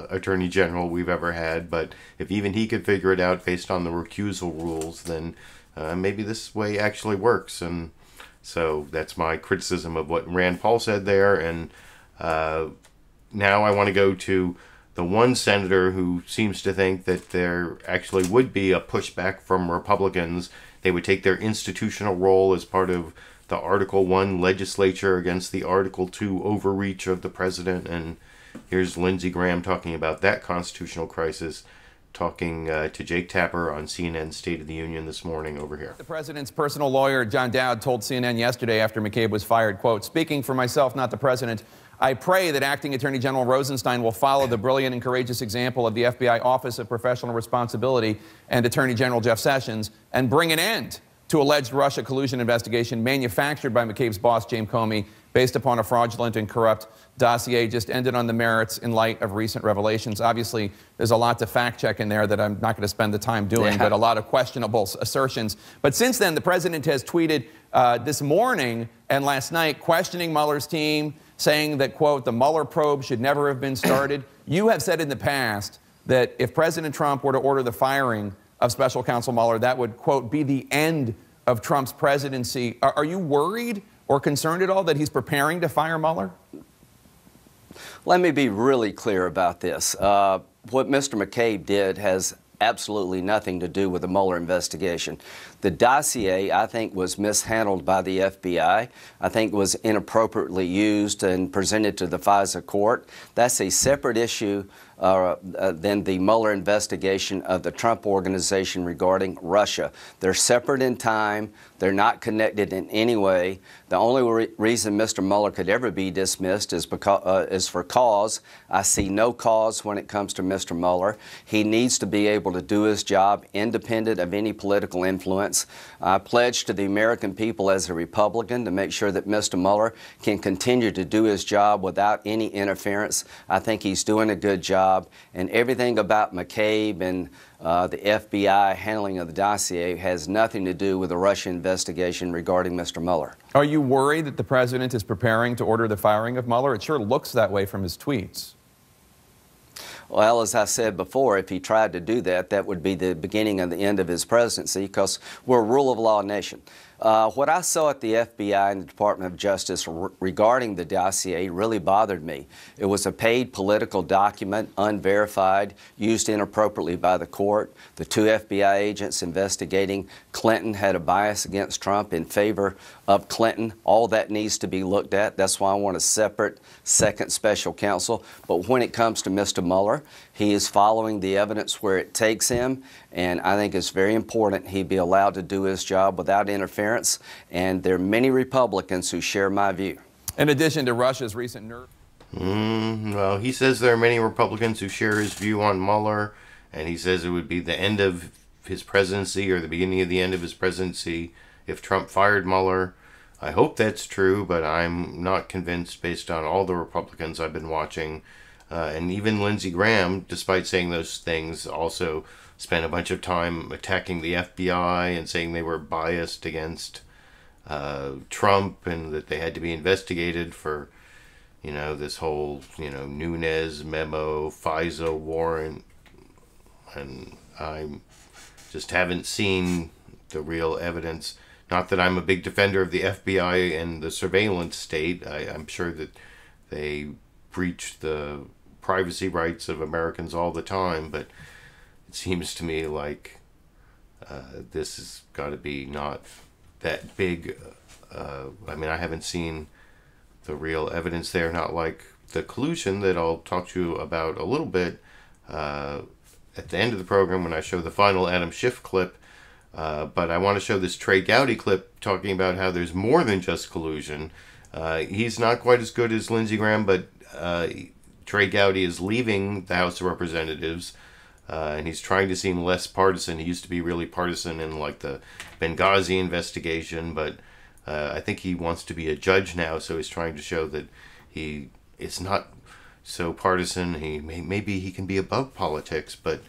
Attorney General we've ever had, but if even he could figure it out based on the recusal rules, then maybe this way actually works. And so that's my criticism of what Rand Paul said there. And now I want to go to the one senator who seems to think that there actually would be a pushback from Republicans. They would take their institutional role as part of the Article I legislature against the Article II overreach of the president. And here's Lindsey Graham talking about that constitutional crisis, talking to Jake Tapper on CNN's State of the Union this morning over here. The president's personal lawyer, John Dowd, told CNN yesterday after McCabe was fired, quote, "Speaking for myself, not the president, I pray that Acting Attorney General Rosenstein will follow the brilliant and courageous example of the FBI Office of Professional Responsibility and Attorney General Jeff Sessions and bring an end to alleged Russia collusion investigation manufactured by McCabe's boss, James Comey, based upon a fraudulent and corrupt dossier just ended on the merits in light of recent revelations." Obviously, there's a lot to fact-check in there that I'm not going to spend the time doing, but a lot of questionable assertions. But since then, the president has tweeted this morning and last night questioning Mueller's team, saying that, quote, "the Mueller probe should never have been started." You have said in the past that if President Trump were to order the firing of Special Counsel Mueller, that would, quote, "be the end of Trump's presidency." Are you worried or concerned at all that he's preparing to fire Mueller? Let me be really clear about this. What Mr. McCabe did has absolutely nothing to do with the Mueller investigation. The dossier, I think, was mishandled by the FBI. I think was inappropriately used and presented to the FISA court. That's a separate issue than the Mueller investigation of the Trump organization regarding Russia. They're separate in time. They're not connected in any way. The only reason Mr. Mueller could ever be dismissed is for cause. I see no cause when it comes to Mr. Mueller. He needs to be able to do his job independent of any political influence. I pledge to the American people as a Republican to make sure that Mr. Mueller can continue to do his job without any interference. I think he's doing a good job. And everything about McCabe and the FBI handling of the dossier has nothing to do with the Russia investigation regarding Mr. Mueller. Are you worried that the president is preparing to order the firing of Mueller? It sure looks that way from his tweets. Well, as I said before, if he tried to do that, that would be the beginning of the end of his presidency, because we're a rule of law nation. What I saw at the FBI and the Department of Justice regarding the dossier really bothered me. It was a paid political document, unverified, used inappropriately by the court. The two FBI agents investigating Clinton had a bias against Trump in favor of Clinton. All that needs to be looked at. That's why I want a separate second special counsel. But when it comes to Mr. Mueller, he is following the evidence where it takes him, and I think it's very important he be allowed to do his job without interference, and there are many Republicans who share my view. In addition to Russia's recent nerve... Well, he says there are many Republicans who share his view on Mueller, and he says it would be the end of his presidency or the beginning of the end of his presidency if Trump fired Mueller. I hope that's true, but I'm not convinced based on all the Republicans I've been watching. And even Lindsey Graham, despite saying those things, also spent a bunch of time attacking the FBI and saying they were biased against Trump and that they had to be investigated for, you know, this whole, you know, Nunes memo, FISA warrant. And I just haven't seen the real evidence. Not that I'm a big defender of the FBI and the surveillance state. I'm sure that they breach the privacy rights of Americans all the time, but it seems to me like this has got to be not that big. I mean, I haven't seen the real evidence there, not like the collusion that I'll talk to you about a little bit at the end of the program when I show the final Adam Schiff clip. But I want to show this Trey Gowdy clip talking about how there's more than just collusion. He's not quite as good as Lindsey Graham, but Trey Gowdy is leaving the House of Representatives, and he's trying to seem less partisan. He used to be really partisan in like the Benghazi investigation, but I think he wants to be a judge now, so he's trying to show that he is not so partisan. Maybe he can be above politics, but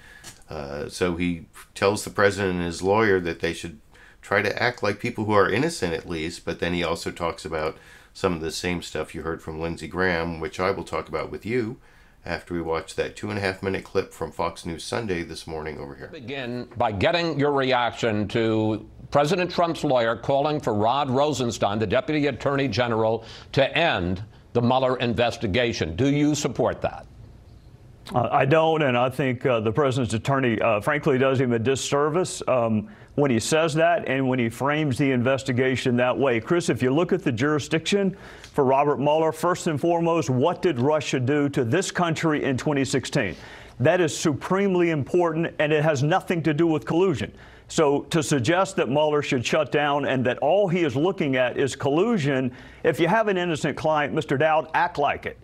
so he tells the president and his lawyer that they should try to act like people who are innocent at least, but then he also talks about some of the same stuff you heard from Lindsey Graham, which I will talk about with you after we watch that 2.5-minute clip from Fox News Sunday this morning over here. Begin by getting your reaction to President Trump's lawyer calling for Rod Rosenstein, the Deputy Attorney General, to end the Mueller investigation. Do you support that? I don't, and I think the president's attorney, frankly, does him a disservice when he says that and when he frames the investigation that way. Chris, if you look at the jurisdiction for Robert Mueller, first and foremost, what did Russia do to this country in 2016? That is supremely important, and it has nothing to do with collusion. So to suggest that Mueller should shut down and that all he is looking at is collusion, if you have an innocent client, Mr. Dowd, act like it.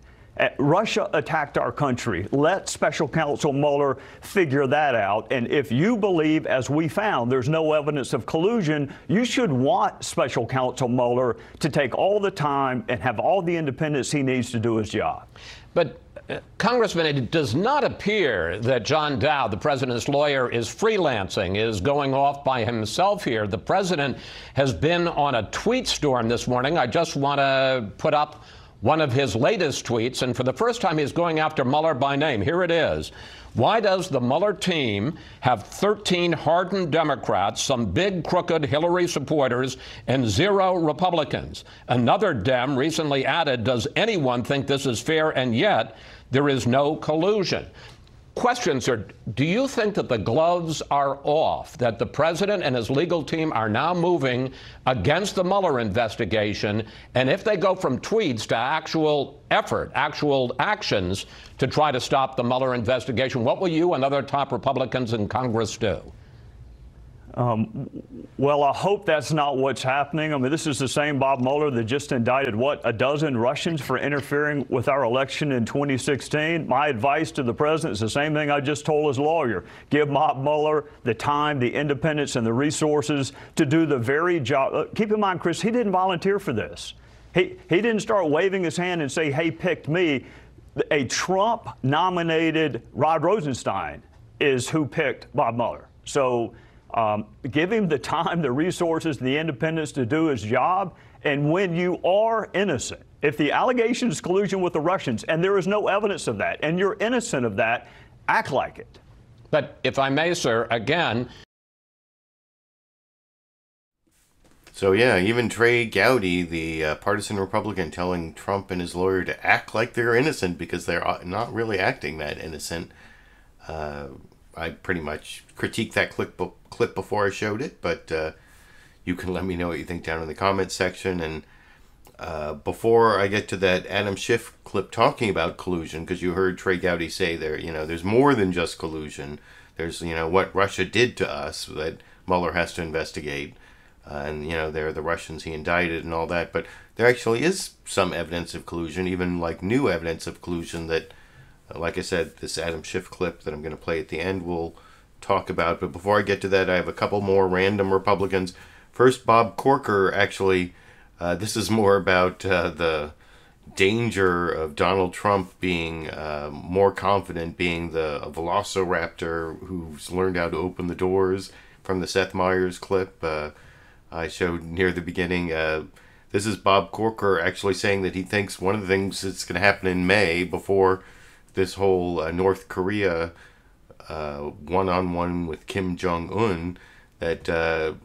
Russia attacked our country. Let Special Counsel Mueller figure that out. And if you believe, as we found, there's no evidence of collusion, you should want Special Counsel Mueller to take all the time and have all the independence he needs to do his job. But, Congressman, it does not appear that John Dowd, the president's lawyer, is freelancing, is going off by himself here. The president has been on a tweet storm this morning. I just want to put up one of his latest tweets, and for the first time he's going after Mueller by name. Here it is. Why does the Mueller team have 13 hardened Democrats, some big crooked Hillary supporters, and 0 Republicans? Another Dem recently added, does anyone think this is fair? And yet there is no collusion. Questions are, do you think that the gloves are off, that the president and his legal team are now moving against the Mueller investigation? And if they go from tweets to actual effort, actual actions to try to stop the Mueller investigation, what will you and other top Republicans in Congress do? Well, I hope that's not what's happening. I mean, this is the same Bob Mueller that just indicted, what, a dozen Russians for interfering with our election in 2016. My advice to the president is the same thing I just told his lawyer. Give Bob Mueller the time, the independence, and the resources to do the very job. Keep in mind, Chris, he didn't volunteer for this. He didn't start waving his hand and say, hey, picked me. A Trump-nominated Rod Rosenstein is who picked Bob Mueller. So give him the time, the resources, the independence to do his job. And when you are innocent, if the allegation is collusion with the Russians and there is no evidence of that, and you're innocent of that, act like it. But if I may, sir, again. So yeah, even Trey Gowdy, the partisan Republican, telling Trump and his lawyer to act like they're innocent because they're not really acting that innocent. I pretty much critiqued that clip before I showed it, but you can let me know what you think down in the comments section. And before I get to that Adam Schiff clip talking about collusion, because you heard Trey Gowdy say there, there's more than just collusion. There's, what Russia did to us that Mueller has to investigate. And, they're the Russians he indicted and all that. But there actually is some evidence of collusion, even like new evidence of collusion that, like I said, this Adam Schiff clip that I'm going to play at the end we'll talk about. But before I get to that, I have a couple more random Republicans. First, Bob Corker, actually, this is more about the danger of Donald Trump being more confident, being the velociraptor who's learned how to open the doors from the Seth Meyers clip I showed near the beginning. This is Bob Corker actually saying that he thinks one of the things that's going to happen in May before this whole North Korea one-on-one with Kim Jong-un, that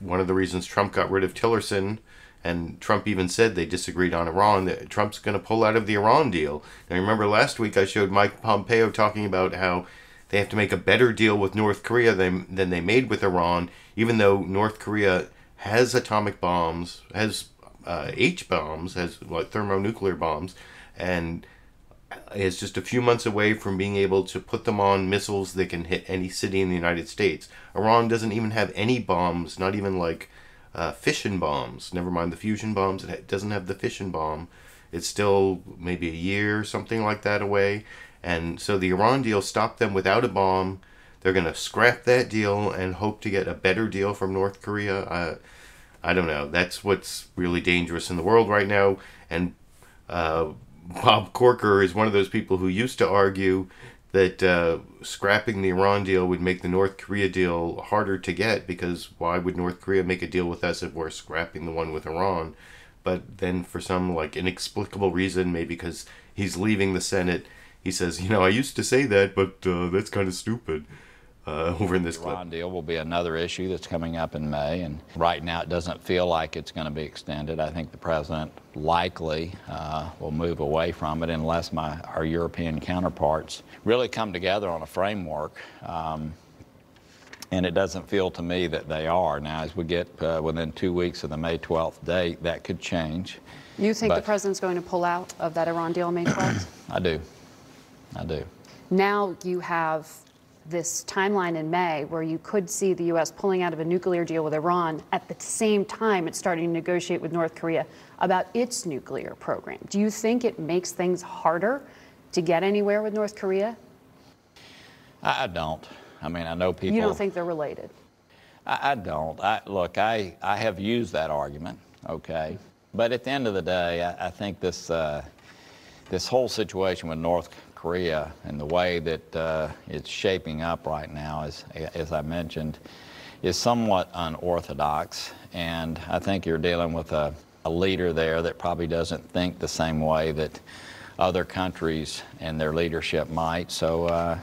one of the reasons Trump got rid of Tillerson, and Trump even said they disagreed on Iran, that Trump's going to pull out of the Iran deal. And I remember last week I showed Mike Pompeo talking about how they have to make a better deal with North Korea than they made with Iran, even though North Korea has atomic bombs, has H-bombs, has like thermonuclear bombs, and is just a few months away from being able to put them on missiles that can hit any city in the United States. Iran doesn't even have any bombs, not even like fission bombs. Never mind the fusion bombs. It doesn't have the fission bomb. It's still maybe a year, something like that away. And so the Iran deal stopped them without a bomb. They're going to scrap that deal and hope to get a better deal from North Korea. I don't know. That's what's really dangerous in the world right now. And Bob Corker is one of those people who used to argue that scrapping the Iran deal would make the North Korea deal harder to get, because why would North Korea make a deal with us if we're scrapping the one with Iran? But then for some like inexplicable reason, maybe because he's leaving the Senate, he says, I used to say that, but that's kind of stupid. Over in this clip. The Iran deal will be another issue that's coming up in May, and right now it doesn't feel like it's going to be extended. I think the president likely will move away from it unless our European counterparts really come together on a framework, and it doesn't feel to me that they are. Now, as we get within 2 weeks of the May 12th date, that could change. You think the president's going to pull out of that Iran deal on May 12th? I do. Now you have this timeline in May where you could see the U.S. pulling out of a nuclear deal with Iran at the same time it's starting to negotiate with North Korea about its nuclear program. Do you think it makes things harder to get anywhere with North Korea? I don't. I mean, I know people... You don't think they're related? I don't. Look, I have used that argument, okay? But at the end of the day, I think this whole situation with North Korea and the way that it's shaping up right now, as I mentioned, is somewhat unorthodox. And I think you're dealing with a a leader there that probably doesn't think the same way that other countries and their leadership might. So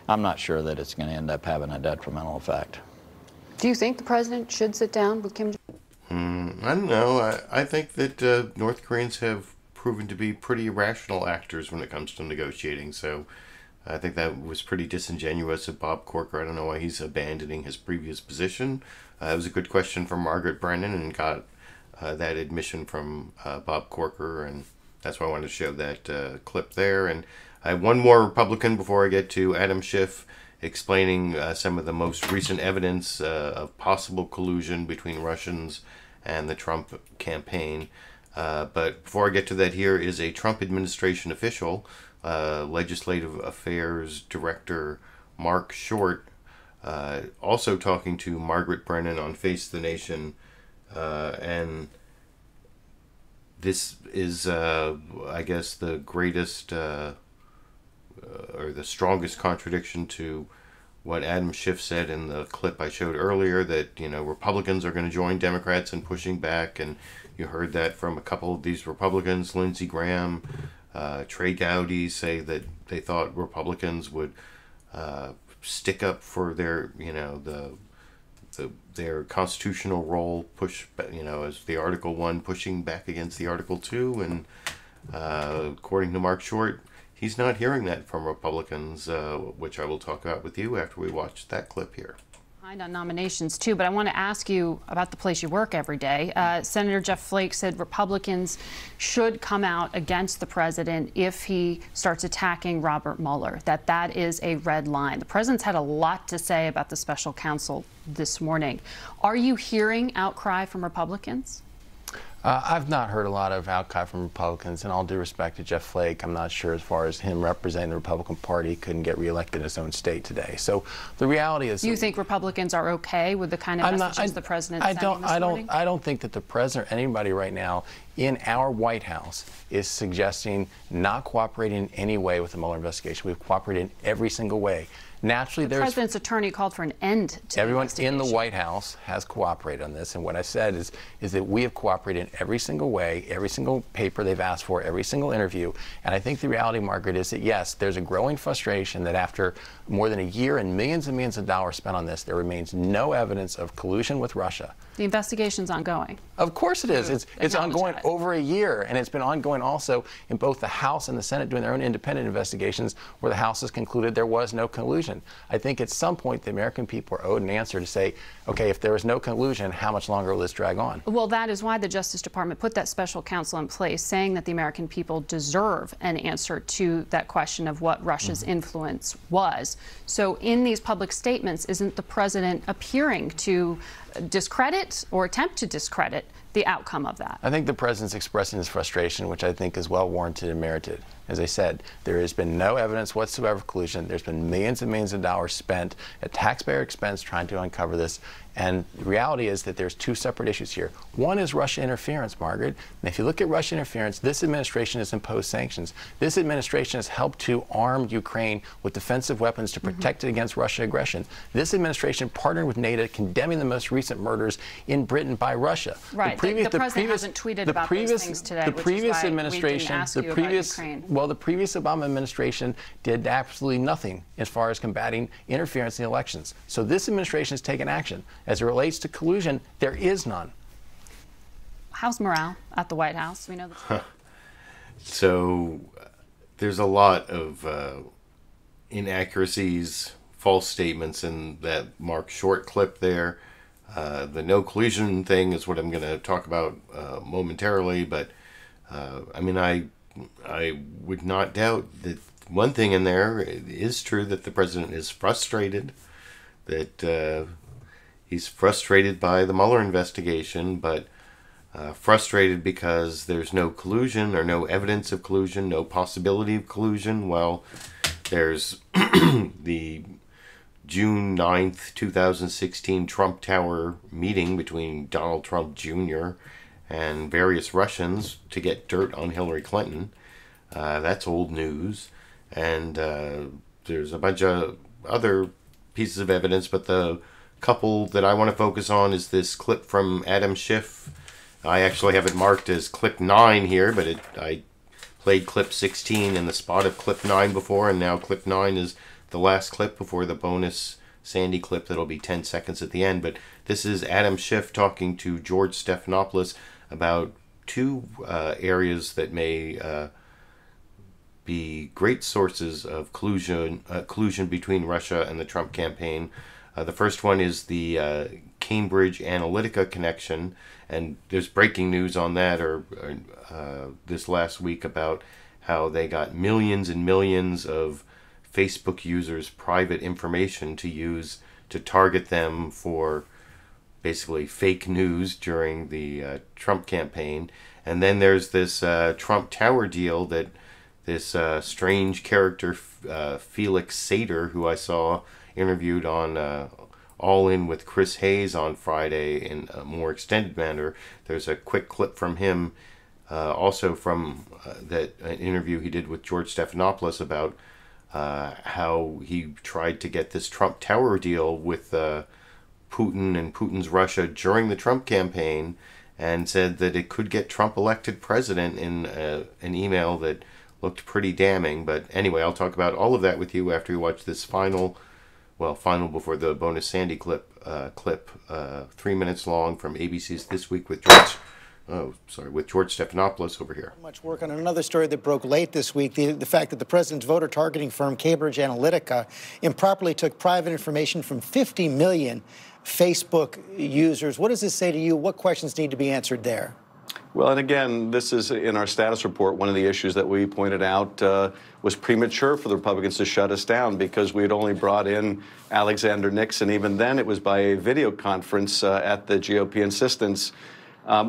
I'm not sure that it's going to end up having a detrimental effect. Do you think the president should sit down with Kim Jong-un? I don't know. I think that North Koreans have proven to be pretty irrational actors when it comes to negotiating. So I think that was pretty disingenuous of Bob Corker. I don't know why he's abandoning his previous position. It was a good question from Margaret Brennan and got that admission from Bob Corker, and that's why I wanted to show that clip there. And I have one more Republican before I get to Adam Schiff explaining some of the most recent evidence of possible collusion between Russians and the Trump campaign. But before I get to that, here is a Trump administration official, Legislative Affairs Director Marc Short, also talking to Margaret Brennan on Face the Nation. And this is, I guess, the greatest or the strongest contradiction to what Adam Schiff said in the clip I showed earlier, that, you know, Republicans are going to join Democrats in pushing back. And you heard that from a couple of these Republicans, Lindsey Graham, Trey, Gowdy, say that they thought Republicans would stick up for their, you know, their constitutional role, push, you know, as the Article 1 pushing back against the Article 2. And according to Marc Short, he's not hearing that from Republicans, which I will talk about with you after we watch that clip here. On nominations too, but I want to ask you about the place you work every day. Senator Jeff Flake said Republicans should come out against the president if he starts attacking Robert Mueller, that is a red line. The president's had a lot to say about the special counsel this morning. Are you hearing outcry from Republicans? I've not heard a lot of outcry from Republicans, and all due respect to Jeff Flake, I'm not sure, as far as him representing the Republican Party, couldn't get reelected in his own state today. So the reality is, do you think Republicans are okay with the kind of messages the president is sending this morning? I don't think that the president or anybody right now in our White House is suggesting not cooperating in any way with the Mueller investigation. We've cooperated in every single way. Naturally, the president's attorney called for an end to everyone in the White House has cooperated on this, and what I said is that we have cooperated in every single way, every single paper they've asked for, every single interview. And I think the reality, Margaret, is that yes, there's a growing frustration that after more than a year and millions of dollars spent on this, there remains no evidence of collusion with Russia. The investigation's ongoing. Of course it is. It's ongoing over a year, and it's been ongoing also in both the House and the Senate doing their own independent investigations, where the House has concluded there was no collusion. I think at some point the American people are owed an answer to say, okay, if there was no collusion, how much longer will this drag on? Well, that is why the Justice Department put that special counsel in place, saying that the American people deserve an answer to that question of what Russia's influence was. So in these public statements, isn't the president appearing to discredit or attempt to discredit the outcome of that? I think the president's expressing his frustration, which I think is well warranted and merited. As I said, there has been no evidence whatsoever of collusion. There's been millions and millions of dollars spent at taxpayer expense trying to uncover this. And the reality is that there's two separate issues here. One is Russia interference, Margaret. And if you look at Russia interference, this administration has imposed sanctions. This administration has helped to arm Ukraine with defensive weapons to protect it against Russian aggression. This administration partnered with NATO condemning the most recent murders in Britain by Russia. Right. The president hasn't tweeted about those things today, the previous administration, Ukraine. Well, the previous Obama administration did absolutely nothing as far as combating interference in the elections. So this administration has taken action. As it relates to collusion, there is none. How's morale at the White House? We know that. So there's a lot of inaccuracies, false statements in that Marc Short clip there. The no collusion thing is what I'm going to talk about momentarily, but I mean, I would not doubt that one thing in there is true, that the president is frustrated, that he's frustrated by the Mueller investigation, but frustrated because there's no collusion or no evidence of collusion, no possibility of collusion. Well, there's the June 9th, 2016 Trump Tower meeting between Donald Trump Jr. and various Russians to get dirt on Hillary Clinton. That's old news. And there's a bunch of other pieces of evidence, but the couple that I want to focus on is this clip from Adam Schiff I actually have it marked as clip 9 here, but I played clip 16 in the spot of clip 9 before, and now clip 9 is the last clip before the bonus Sandy clip that'll be 10 seconds at the end. But this is Adam Schiff talking to George Stephanopoulos about two areas that may be great sources of collusion between Russia and the Trump campaign. The first one is the Cambridge Analytica connection, and there's breaking news on that this last week about how they got millions and millions of Facebook users' private information to use to target them for basically fake news during the Trump campaign. And then there's this Trump Tower deal that this strange character, Felix Sater, who I saw interviewed on All In with Chris Hayes on Friday in a more extended manner. There's a quick clip from him, also from an interview he did with George Stephanopoulos about how he tried to get this Trump Tower deal with Putin and Putin's Russia during the Trump campaign, and said that it could get Trump elected president in an email that looked pretty damning. But anyway, I'll talk about all of that with you after you watch this final before the bonus Sandy clip, 3 minutes long from ABC's This Week with George Stephanopoulos over here. Much work on another story that broke late this week, the fact that the president's voter targeting firm Cambridge Analytica improperly took private information from 50 million Facebook users. What does this say to you? What questions need to be answered there? Well, and again, this is in our status report. One of the issues that we pointed out was premature for the Republicans to shut us down because we had only brought in Alexander Nixon. Even then, it was by a video conference at the GOP insistence.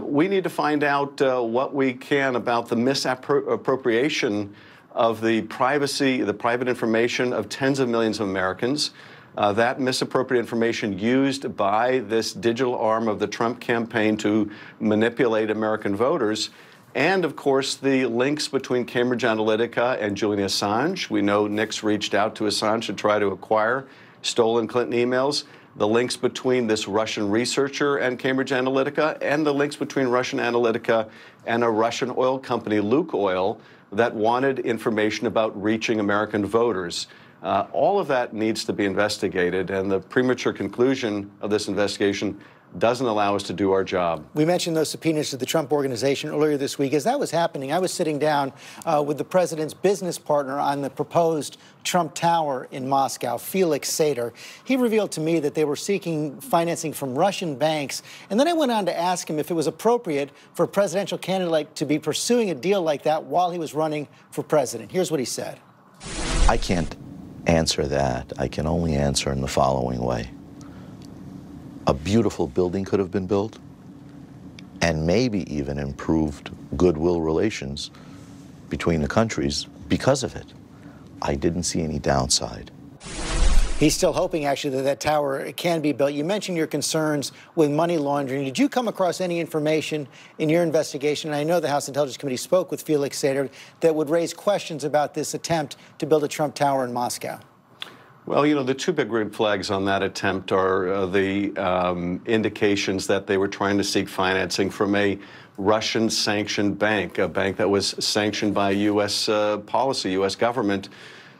We need to find out what we can about the misappropriation of the private information of tens of millions of Americans. That misappropriated information used by this digital arm of the Trump campaign to manipulate American voters. And, of course, the links between Cambridge Analytica and Julian Assange. We know Nix reached out to Assange to try to acquire stolen Clinton emails. The links between this Russian researcher and Cambridge Analytica, and the links between Russian Analytica and a Russian oil company, Lukoil, that wanted information about reaching American voters. All of that needs to be investigated, and the premature conclusion of this investigation doesn't allow us to do our job. We mentioned those subpoenas to the Trump Organization earlier this week. As that was happening, I was sitting down with the president's business partner on the proposed Trump Tower in Moscow, Felix Sater. He revealed to me that they were seeking financing from Russian banks. And then I went on to ask him if it was appropriate for a presidential candidate to be pursuing a deal like that while he was running for president. Here's what he said. I can't answer that. I can only answer in the following way. A beautiful building could have been built, and maybe even improved goodwill relations between the countries because of it. I didn't see any downside. He's still hoping, actually, that that tower can be built. You mentioned your concerns with money laundering. Did you come across any information in your investigation, and I know the House Intelligence Committee spoke with Felix Sater, that would raise questions about this attempt to build a Trump Tower in Moscow? Well, you know, the two big red flags on that attempt are the indications that they were trying to seek financing from a Russian-sanctioned bank, a bank that was sanctioned by U.S. policy, U.S. government,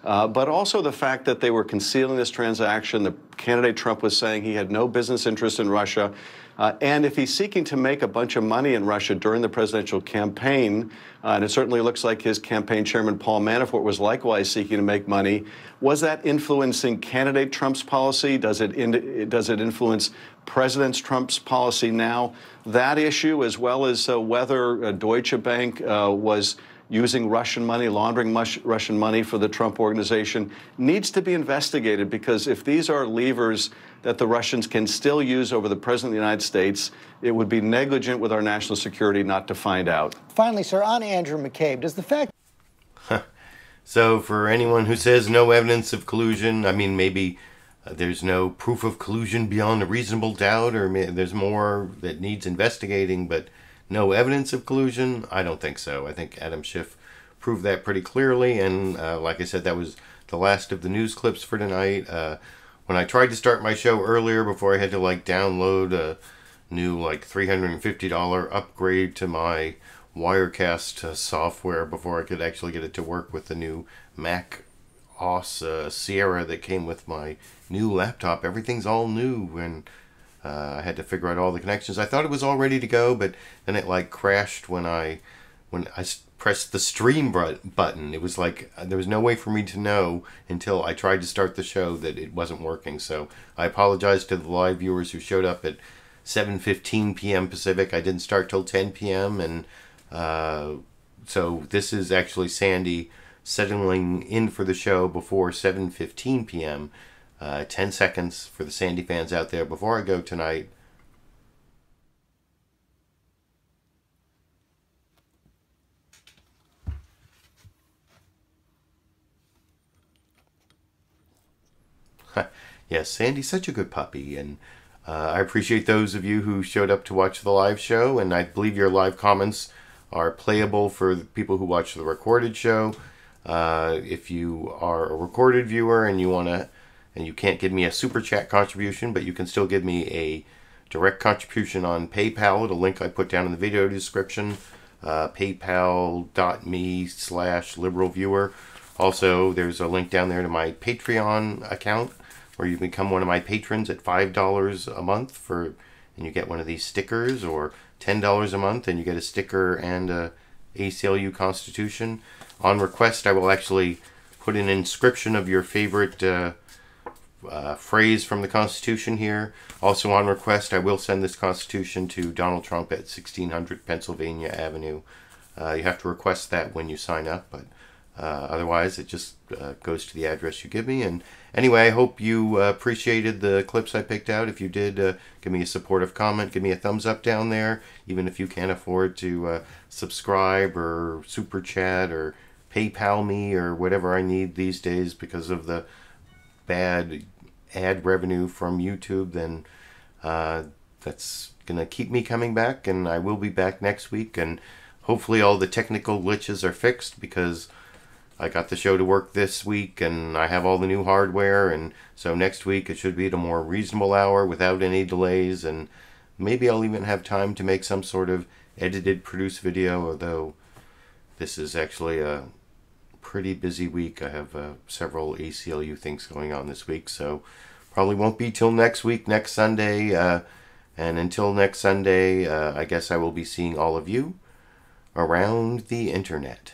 but also the fact that they were concealing this transaction. The candidate Trump was saying he had no business interest in Russia. And if he's seeking to make a bunch of money in Russia during the presidential campaign, and it certainly looks like his campaign chairman, Paul Manafort, was likewise seeking to make money, was that influencing candidate Trump's policy? Does it influence President Trump's policy now? That issue, as well as whether Deutsche Bank was using Russian money, laundering Russian money for the Trump Organization, needs to be investigated, because if these are levers that the Russians can still use over the President of the United States, it would be negligent with our national security not to find out. Finally, sir, on Andrew McCabe, does the fact... So for anyone who says no evidence of collusion, I mean, maybe there's no proof of collusion beyond a reasonable doubt, or there's more that needs investigating, but no evidence of collusion? I don't think so. I think Adam Schiff proved that pretty clearly, and like I said, that was the last of the news clips for tonight. When I tried to start my show earlier, before I had to download new like $350 upgrade to my Wirecast software before I could actually get it to work with the new Mac OS Sierra that came with my new laptop. Everything's all new, and I had to figure out all the connections. I thought it was all ready to go, but then it like crashed when I pressed the stream button. It was like there was no way for me to know until I tried to start the show that it wasn't working. So I apologize to the live viewers who showed up at 7:15 p.m. Pacific. I didn't start till 10 p.m. and so this is actually Sandy settling in for the show before 7:15 p.m. 10 seconds for the Sandy fans out there before I go tonight. Yes, Sandy's such a good puppy, and I appreciate those of you who showed up to watch the live show, and I believe your live comments are playable for the people who watch the recorded show. If you are a recorded viewer and you can't give me a super chat contribution, but you can still give me a direct contribution on PayPal at a link I put down in the video description, paypal.me/LiberalViewer. Also, there's a link down there to my Patreon account where you become one of my patrons at $5 a month and you get one of these stickers, or $10 a month and you get a sticker and a ACLU Constitution. On request, I will actually put an inscription of your favorite phrase from the Constitution here. Also on request, I will send this Constitution to Donald Trump at 1600 Pennsylvania Avenue. You have to request that when you sign up, but otherwise it just goes to the address you give me. And anyway, I hope you appreciated the clips I picked out. If you did, give me a supportive comment, give me a thumbs up down there, even if you can't afford to subscribe or super chat or PayPal me or whatever I need these days because of the bad ad revenue from YouTube. Then that's gonna keep me coming back, and I will be back next week, and hopefully all the technical glitches are fixed, because I got the show to work this week and I have all the new hardware, and so next week it should be at a more reasonable hour without any delays, and maybe I'll even have time to make some sort of edited, produced video, although this is actually a pretty busy week. I have several ACLU things going on this week, so probably won't be till next week, next Sunday, and until next Sunday, I guess I will be seeing all of you around the internet.